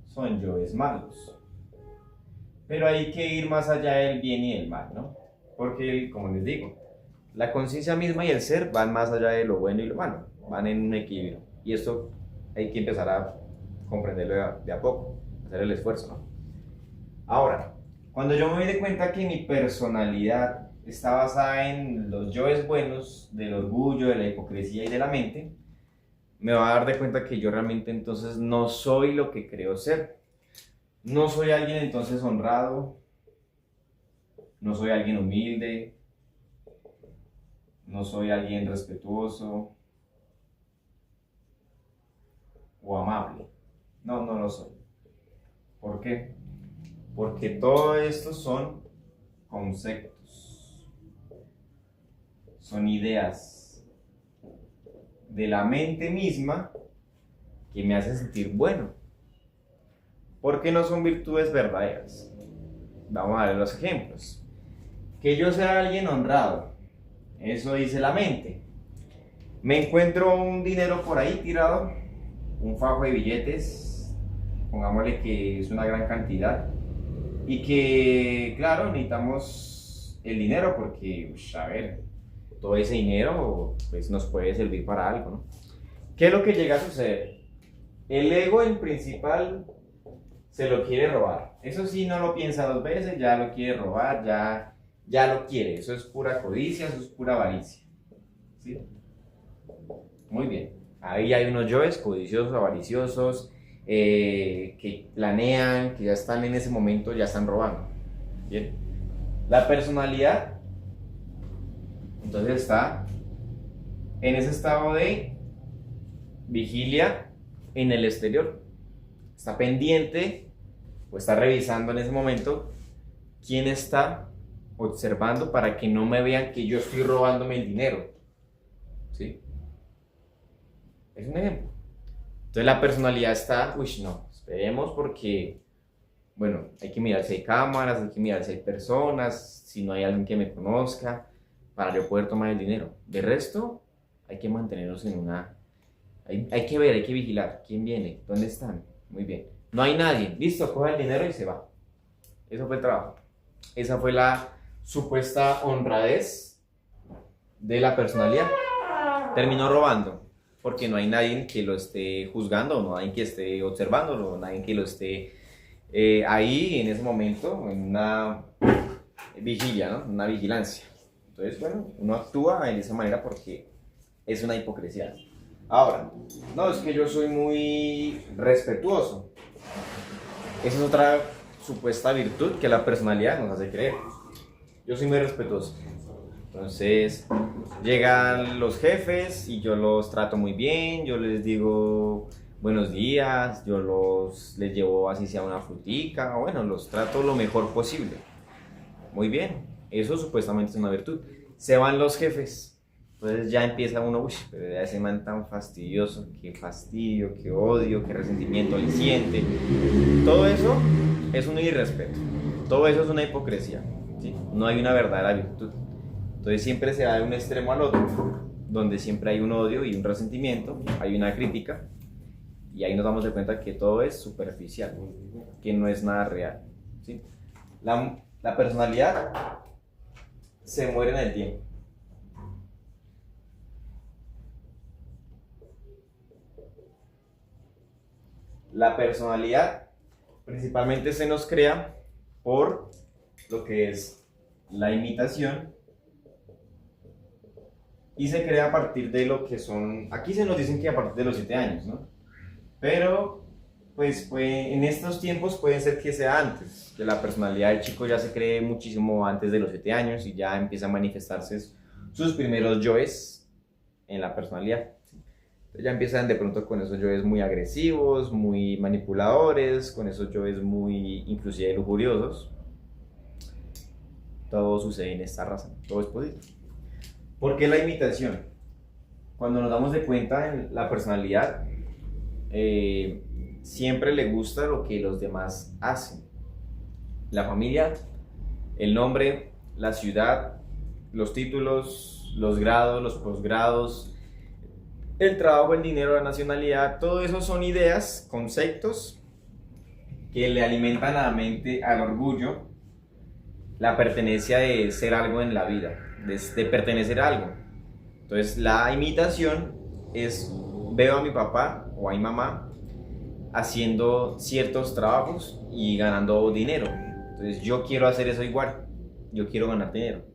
son yoes malos. Pero hay que ir más allá del bien y del mal, ¿no? Porque, como les digo, la conciencia misma y el ser van más allá de lo bueno y lo malo, van en un equilibrio. Y esto hay que empezar a comprenderlo de a poco, hacer el esfuerzo, ¿no? Ahora, cuando yo me doy cuenta que mi personalidad está basada en los yoes buenos, del orgullo, de la hipocresía y de la mente, me voy a dar de cuenta que yo realmente entonces no soy lo que creo ser. No soy alguien entonces honrado, no soy alguien humilde, no soy alguien respetuoso o amable. No, no lo soy. ¿Por qué? Porque todo esto son conceptos, son ideas de la mente misma que me hacen sentir bueno. Porque no son virtudes verdaderas. Vamos a ver los ejemplos. Que yo sea alguien honrado, eso dice la mente. Me encuentro un dinero por ahí tirado, un fajo de billetes, pongámosle que es una gran cantidad, y que, claro, necesitamos el dinero porque, a ver, todo ese dinero pues, nos puede servir para algo, ¿no? ¿Qué es lo que llega a suceder? El ego en principal se lo quiere robar. Eso sí, no lo piensa dos veces, ya lo quiere robar, ya lo quiere. Eso es pura codicia, eso es pura avaricia. ¿Sí? Muy bien. Ahí hay unos yoes codiciosos, avariciosos, que planean, que ya están en ese momento, ya están robando. Bien. La personalidad, entonces está en ese estado de vigilia en el exterior. Está pendiente o está revisando en ese momento quién está observando para que no me vean que yo estoy robándome el dinero. ¿Sí? Es un ejemplo. Entonces la personalidad está, no, esperemos porque, bueno, hay que mirar si hay cámaras, hay que mirar si hay personas, si no hay alguien que me conozca, para yo poder tomar el dinero. De resto, hay que mantenernos en una... Hay que ver, hay que vigilar quién viene, dónde están. Muy bien. No hay nadie. Listo, coge el dinero y se va. Eso fue el trabajo. Esa fue la supuesta honradez de la personalidad. Terminó robando porque no hay nadie que lo esté juzgando, no hay nadie que esté observándolo, nadie que lo esté ahí en ese momento, en una vigilia, ¿no? Una vigilancia. Entonces, bueno, uno actúa de esa manera porque es una hipocresía. Ahora, no, es que yo soy muy respetuoso. Esa es otra supuesta virtud que la personalidad nos hace creer. Yo soy muy respetuoso. Entonces, llegan los jefes y yo los trato muy bien, yo les digo buenos días, les llevo así sea una frutica, bueno, los trato lo mejor posible. Muy bien, eso supuestamente es una virtud. Se van los jefes. Entonces ya empieza uno, pero ya ese man tan fastidioso, qué fastidio, qué odio, qué resentimiento le siente. Todo eso es un irrespeto, todo eso es una hipocresía, ¿sí? No hay una verdadera virtud. Entonces siempre se va de un extremo al otro, donde siempre hay un odio y un resentimiento, hay una crítica, y ahí nos damos de cuenta que todo es superficial, que no es nada real, ¿sí? La personalidad se muere en el tiempo. La personalidad principalmente se nos crea por lo que es la imitación y se crea a partir de lo que son, aquí se nos dicen que a partir de los 7 años, ¿no? Pero pues en estos tiempos puede ser que sea antes, que la personalidad del chico ya se cree muchísimo antes de los 7 años y ya empieza a manifestarse sus primeros yoes en la personalidad. Entonces ya empiezan de pronto con esos yoes muy agresivos, muy manipuladores, con esos yoes muy inclusive lujuriosos. Todo sucede en esta raza, todo es posible. ¿Por qué la imitación? Cuando nos damos de cuenta en la personalidad, siempre le gusta lo que los demás hacen. La familia, el nombre, la ciudad, los títulos, los grados, los posgrados, el trabajo, el dinero, la nacionalidad, todo eso son ideas, conceptos que le alimentan a la mente al orgullo, la pertenencia de ser algo en la vida, de pertenecer a algo. Entonces la imitación es, veo a mi papá o a mi mamá haciendo ciertos trabajos y ganando dinero. Entonces yo quiero hacer eso igual, yo quiero ganar dinero.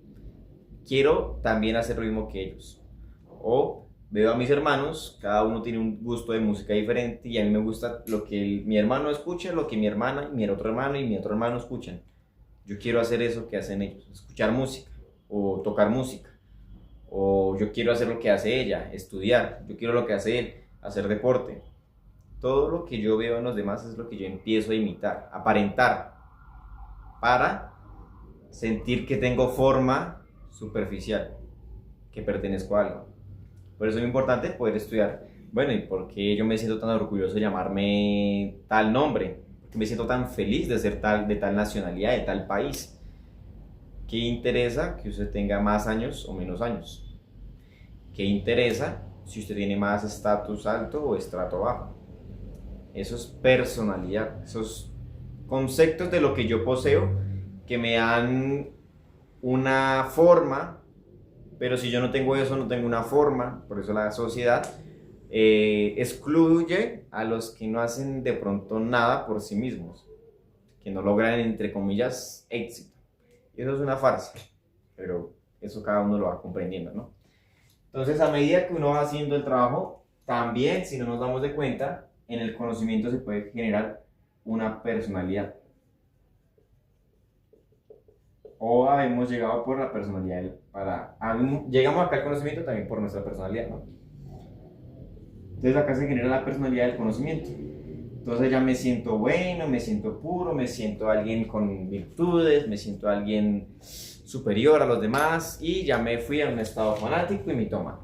Quiero también hacer lo mismo que ellos. O veo a mis hermanos, cada uno tiene un gusto de música diferente y a mí me gusta lo que mi hermano escucha, lo que mi hermana, mi otro hermano y mi otro hermano escuchan. Yo quiero hacer eso que hacen ellos, escuchar música o tocar música. O yo quiero hacer lo que hace ella, estudiar. Yo quiero lo que hace él, hacer deporte. Todo lo que yo veo en los demás es lo que yo empiezo a imitar, aparentar, para sentir que tengo forma superficial, que pertenezco a algo. Por eso es muy importante poder estudiar. Bueno, ¿y por qué yo me siento tan orgulloso de llamarme tal nombre? ¿Por qué me siento tan feliz de ser de tal nacionalidad, de tal país? ¿Qué interesa que usted tenga más años o menos años? ¿Qué interesa si usted tiene más estatus alto o estrato bajo? Eso es personalidad, esos conceptos de lo que yo poseo que me dan una forma, pero si yo no tengo eso, no tengo una forma. Por eso la sociedad excluye a los que no hacen de pronto nada por sí mismos, que no logran, entre comillas, éxito. Y eso es una farsa, pero eso cada uno lo va comprendiendo, ¿no? Entonces, a medida que uno va haciendo el trabajo, también, si no nos damos de cuenta, en el conocimiento se puede generar una personalidad. O hemos llegado por la personalidad, llegamos acá al conocimiento también por nuestra personalidad, ¿no? Entonces acá se genera la personalidad del conocimiento. Entonces ya me siento bueno, me siento puro, me siento alguien con virtudes, me siento alguien superior a los demás y ya me fui a un estado fanático y mitómano.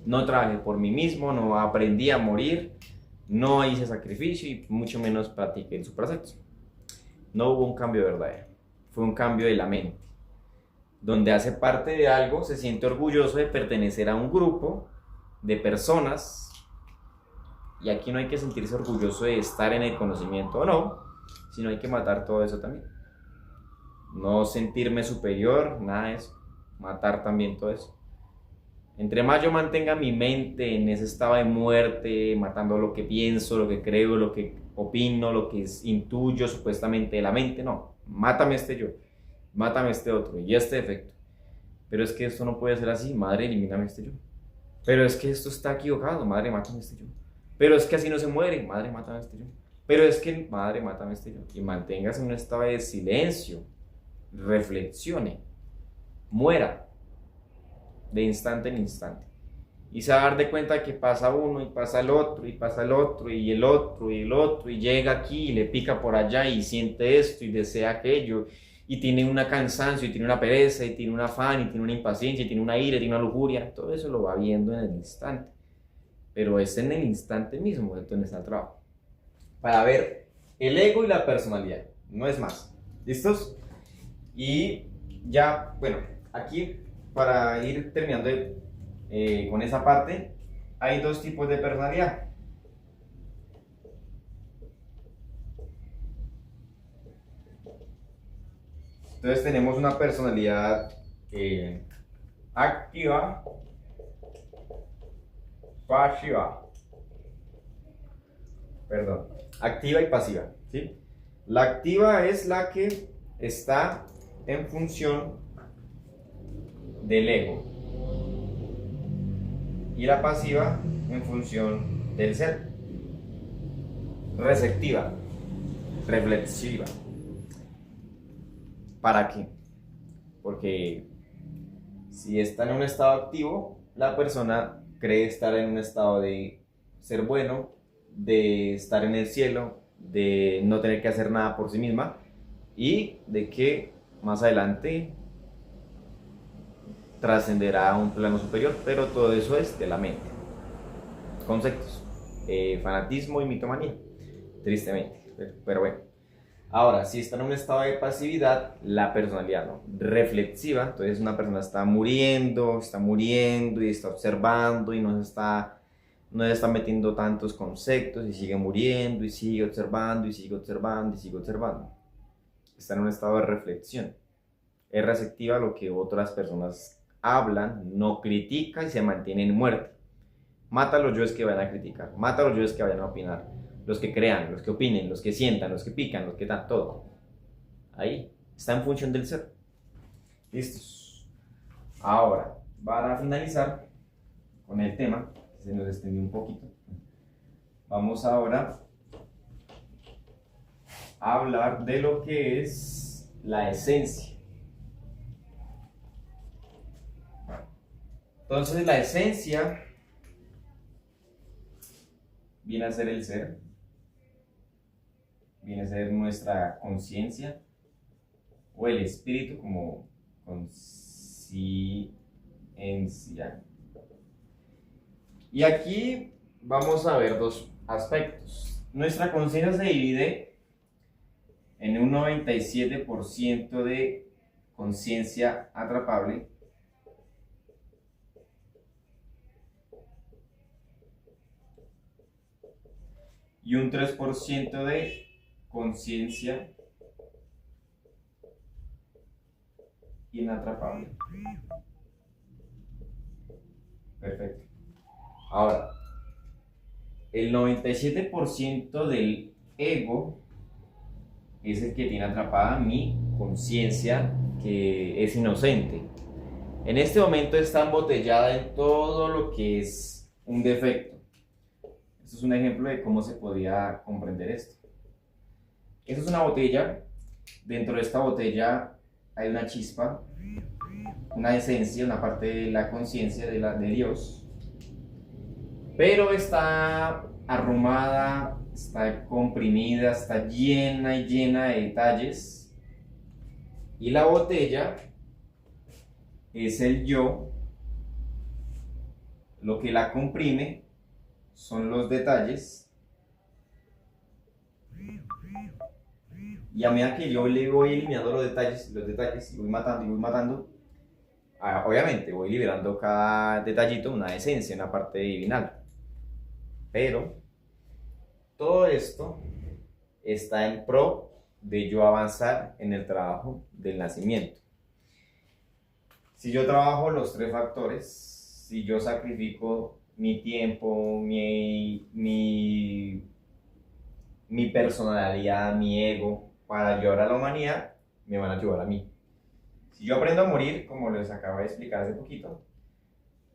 No trabajé por mí mismo, no aprendí a morir, no hice sacrificio y mucho menos practiqué el supersexo. No hubo un cambio verdadero, fue un cambio de la mente, donde hace parte de algo, se siente orgulloso de pertenecer a un grupo de personas. Y aquí no hay que sentirse orgulloso de estar en el conocimiento o no, sino hay que matar todo eso también. No sentirme superior, nada de eso. Matar también todo eso. Entre más yo mantenga mi mente en ese estado de muerte, matando lo que pienso, lo que creo, lo que opino, lo que intuyo supuestamente de la mente, no. Mátame este yo, mátame este otro y este defecto. Pero es que esto no puede ser así, madre, elimíname este yo. Pero es que esto está equivocado, madre, mátame este yo. Pero es que así no se muere, madre, mátame este yo. Pero es que, madre, mátame este yo. Y manténgase en un estado de silencio, reflexione, muera, de instante en instante. Y se va a dar de cuenta que pasa uno, y pasa el otro, y pasa el otro, y el otro, y el otro, y llega aquí, y le pica por allá, y siente esto, y desea aquello, y tiene una cansancio, y tiene una pereza, y tiene un afán, y tiene una impaciencia, y tiene una ira, y tiene una lujuria. Todo eso lo va viendo en el instante. Pero es en el instante mismo donde está el trabajo. Para ver el ego y la personalidad, no es más. ¿Listos? Y ya, bueno, aquí para ir terminando con esa parte, hay dos tipos de personalidad. Entonces tenemos una personalidad activa, pasiva. Activa y pasiva, ¿sí? La activa es la que está en función del ego. y la pasiva en función del ser. Receptiva, reflexiva. ¿Para qué? Porque si está en un estado activo, la persona cree estar en un estado de ser bueno, de estar en el cielo, de no tener que hacer nada por sí misma y de que más adelante trascenderá a un plano superior, pero todo eso es de la mente. Conceptos, fanatismo y mitomanía, tristemente, pero bueno. Ahora, si está en un estado de pasividad, la personalidad no reflexiva, entonces una persona está muriendo y está observando y no se está metiendo tantos conceptos y sigue muriendo y sigue observando y sigue observando y sigue observando. Está en un estado de reflexión. Es receptiva a lo que otras personas hablan, no critica y se mantiene en muerte. Mata a los yoes que vayan a criticar, mata a los yoes que vayan a opinar, los que crean, los que opinen, los que sientan, los que pican, los que dan, todo. Ahí está en función del ser. Listos. Ahora, para finalizar con el tema, que se nos extendió un poquito, vamos ahora a hablar de lo que es la esencia. Entonces, la esencia viene a ser el ser, viene a ser nuestra conciencia o el espíritu como conciencia. Y aquí vamos a ver dos aspectos. Nuestra conciencia se divide en un 97% de conciencia atrapable y un 3% de conciencia inatrapable. Perfecto. Ahora, el 97% del ego es el que tiene atrapada mi conciencia, que es inocente. En este momento está embotellada en todo lo que es un defecto. Esto es un ejemplo de cómo se podría comprender esto. Esta es una botella. Dentro de esta botella hay una chispa, una esencia, una parte de la conciencia de Dios, pero está arrumada, está comprimida, está llena y llena de detalles, y la botella es el yo. Lo que la comprime son los detalles, y a medida que yo le voy eliminando los detalles y voy matando, obviamente voy liberando cada detallito, una esencia, una parte divinal. Pero todo esto está en pro de yo avanzar en el trabajo del nacimiento. Si yo trabajo los tres factores, si yo sacrifico mi tiempo, mi personalidad, mi ego, para ayudar a la humanidad, me van a ayudar a mí. Si yo aprendo a morir, como les acabo de explicar hace poquito,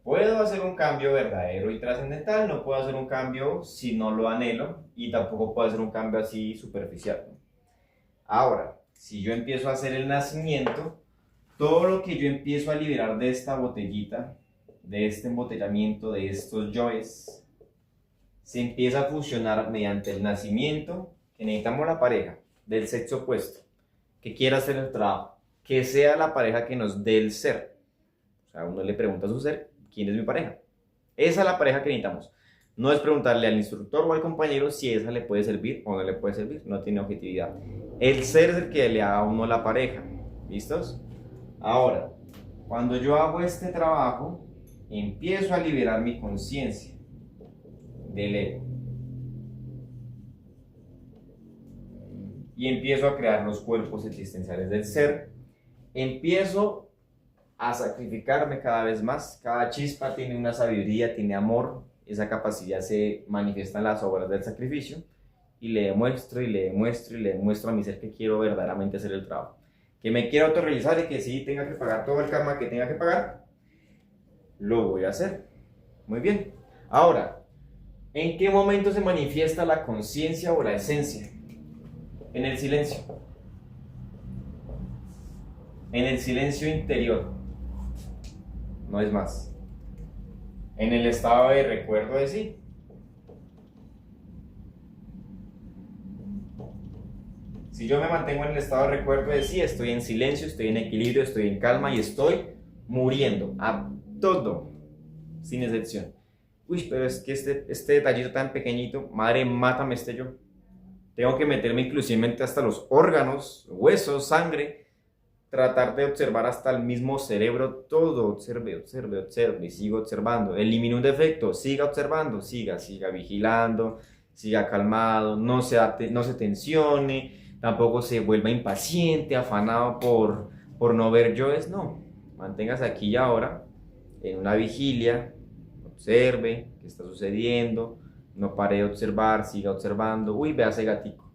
puedo hacer un cambio verdadero y trascendental. No puedo hacer un cambio si no lo anhelo, y tampoco puedo hacer un cambio así superficial. Ahora, si yo empiezo a hacer el nacimiento, todo lo que yo empiezo a liberar de esta botellita, de este embotellamiento, de estos yoes, se empieza a fusionar mediante el nacimiento, que necesitamos la pareja del sexo opuesto, que quiera hacer el trabajo, que sea la pareja que nos dé el ser. O sea, uno le pregunta a su ser, ¿quién es mi pareja? Esa es la pareja que necesitamos. No es preguntarle al instructor o al compañero si esa le puede servir o no le puede servir, no tiene objetividad. El ser es el que le da a uno la pareja. ¿Listos? Ahora, cuando yo hago este trabajo, empiezo a liberar mi conciencia del ego. Y empiezo a crear los cuerpos existenciales del ser. Empiezo a sacrificarme cada vez más. Cada chispa tiene una sabiduría, tiene amor. Esa capacidad se manifiesta en las obras del sacrificio. Y le demuestro y le demuestro y le demuestro a mi ser que quiero verdaderamente hacer el trabajo. Que me quiero autorrealizar y que sí tenga que pagar todo el karma que tenga que pagar, lo voy a hacer. Muy bien. Ahora, ¿en qué momento se manifiesta la conciencia o la esencia? En el silencio. En el silencio interior. No es más. En el estado de recuerdo de sí. Si yo me mantengo en el estado de recuerdo de sí, estoy en silencio, estoy en equilibrio, estoy en calma y estoy muriendo a todo, sin excepción. Uy, pero es que este detallito tan pequeñito, madre, mátame yo. Tengo que meterme inclusivamente hasta los órganos, huesos, sangre, tratar de observar hasta el mismo cerebro, todo, observe, y sigo observando. Elimino un defecto, siga observando, siga vigilando, siga calmado, no se tensione, tampoco se vuelva impaciente, afanado por no ver yoes, no. Manténgase aquí y ahora, en una vigilia, observe qué está sucediendo, no pare de observar, siga observando. Uy, vea ese gatico,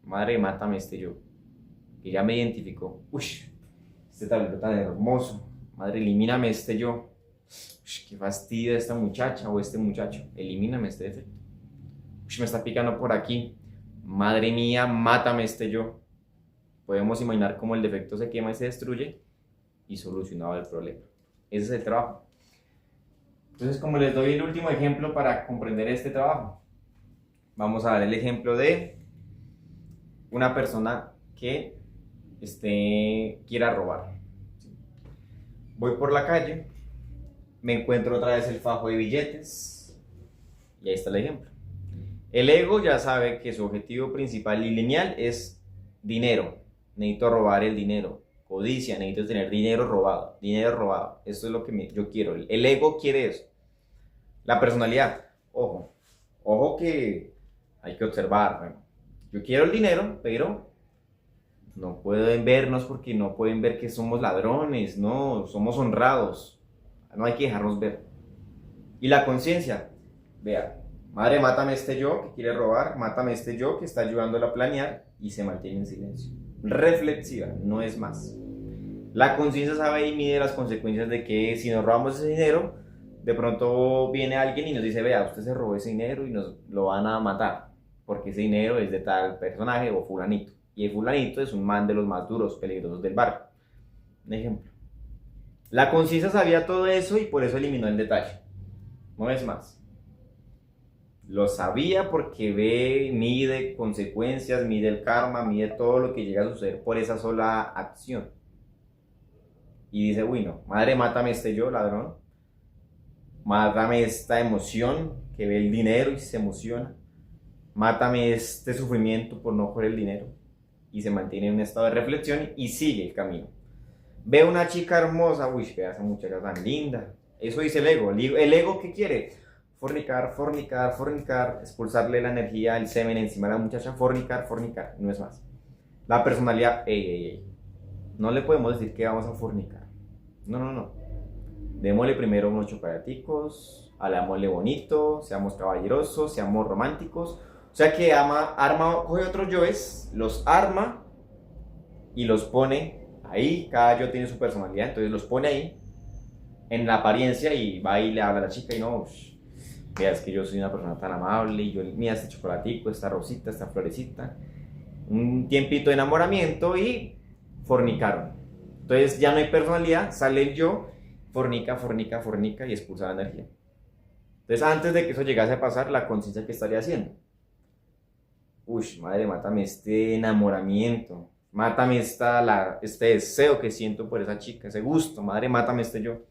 madre, mátame yo, que ya me identificó. Uy, este tablero tan hermoso, madre, elimíname yo. Uy, qué fastidio esta muchacha o este muchacho, elimíname este defecto. Uy, me está picando por aquí, madre mía, mátame yo. Podemos imaginar cómo el defecto se quema y se destruye y solucionado el problema. Ese es el trabajo. Entonces, como les doy el último ejemplo para comprender este trabajo, vamos a dar el ejemplo de una persona que quiera robar. Voy por la calle, me encuentro otra vez el fajo de billetes y ahí está el ejemplo. El ego ya sabe que su objetivo principal y lineal es dinero. Necesito robar el dinero. Codicia, necesito tener dinero robado. Esto es lo que yo quiero. El ego quiere eso. La personalidad, ojo que hay que observar. Bueno, yo quiero el dinero, pero no pueden vernos porque no pueden ver que somos ladrones, no, somos honrados. No hay que dejarnos ver. Y la conciencia, vea, madre, mátame yo que quiere robar, mátame yo que está ayudándole a planear y se mantiene en silencio. Reflexiva, no es más. La conciencia sabe y mide las consecuencias de que si nos robamos ese dinero, de pronto viene alguien y nos dice, vea, usted se robó ese dinero y nos lo van a matar, porque ese dinero es de tal personaje o fulanito. Y el fulanito es un man de los más duros, peligrosos del barrio. Un ejemplo. La conciencia sabía todo eso y por eso eliminó el detalle. No es más. Lo sabía porque ve, mide consecuencias, mide el karma, mide todo lo que llega a suceder por esa sola acción. Y dice, uy no, madre, mátame yo, ladrón. Mátame esta emoción que ve el dinero y se emociona. Mátame este sufrimiento por no coger el dinero. Y se mantiene en un estado de reflexión y sigue el camino. Ve una chica hermosa, uy, vea esa muchacha tan linda. Eso dice el ego. ¿El ego qué quiere? Fornicar, expulsarle la energía, el semen encima de la muchacha, fornicar, no es más. La personalidad, no le podemos decir que vamos a fornicar. No. Démosle primero unos chocolaticos, hagámosle bonito, seamos caballerosos, seamos románticos. O sea que coge otros yoes, los arma y los pone ahí. Cada yo tiene su personalidad, entonces los pone ahí en la apariencia y va y le habla a la chica y no, mira, es que yo soy una persona tan amable y yo, mira este chocolatico, esta rosita, esta florecita. Un tiempito de enamoramiento y fornicaron. Entonces ya no hay personalidad, sale el yo, fornica y expulsa la energía. Entonces antes de que eso llegase a pasar, la conciencia que estaría haciendo. Uy, madre, mátame este enamoramiento, mátame este deseo que siento por esa chica, ese gusto, madre, mátame yo.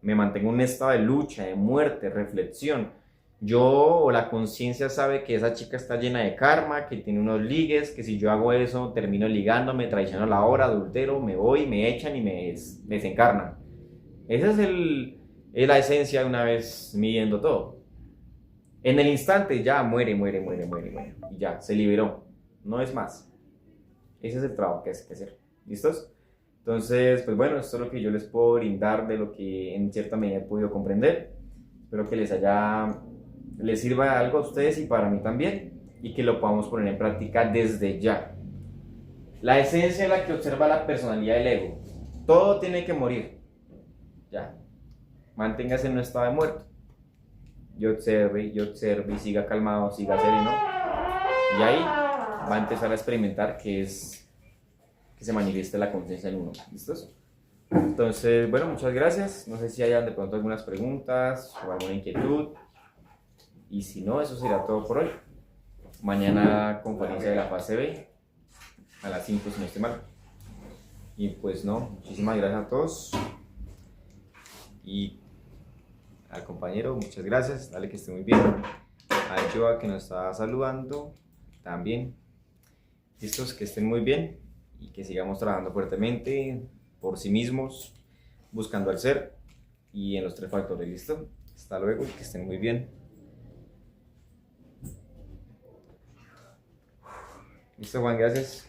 Me mantengo en un estado de lucha, de muerte, reflexión. Yo o la conciencia sabe que esa chica está llena de karma, que tiene unos ligues, que si yo hago eso termino ligándome, traiciono a la hora, adultero, me voy, me echan y me desencarnan. Esa es la esencia de una vez midiendo todo. En el instante ya muere. Y ya, se liberó. No es más. Ese es el trabajo que hay que hacer. ¿Listos? Entonces, pues bueno, esto es lo que yo les puedo brindar de lo que en cierta medida he podido comprender. Espero que les sirva algo a ustedes y para mí también. Y que lo podamos poner en práctica desde ya. La esencia es la que observa la personalidad del ego. Todo tiene que morir. Ya. Manténgase en un estado de muerto. y observe, y siga calmado, siga sereno. Y ahí va a empezar a experimentar que es que se manifieste la conciencia en uno. ¿Listos? Entonces, bueno, muchas gracias. No sé si hayan de pronto algunas preguntas o alguna inquietud. Y si no, eso será todo por hoy. Mañana conferencia de la fase B a las 5 si no estoy mal. Y pues no, muchísimas gracias a todos. Y al compañero, muchas gracias. Dale, que esté muy bien. A Joa, que nos está saludando también. Listos, que estén muy bien y que sigamos trabajando fuertemente por sí mismos, buscando al ser y en los 3 factores. ¿Listo? Hasta luego y que estén muy bien. Listo, Juan, gracias.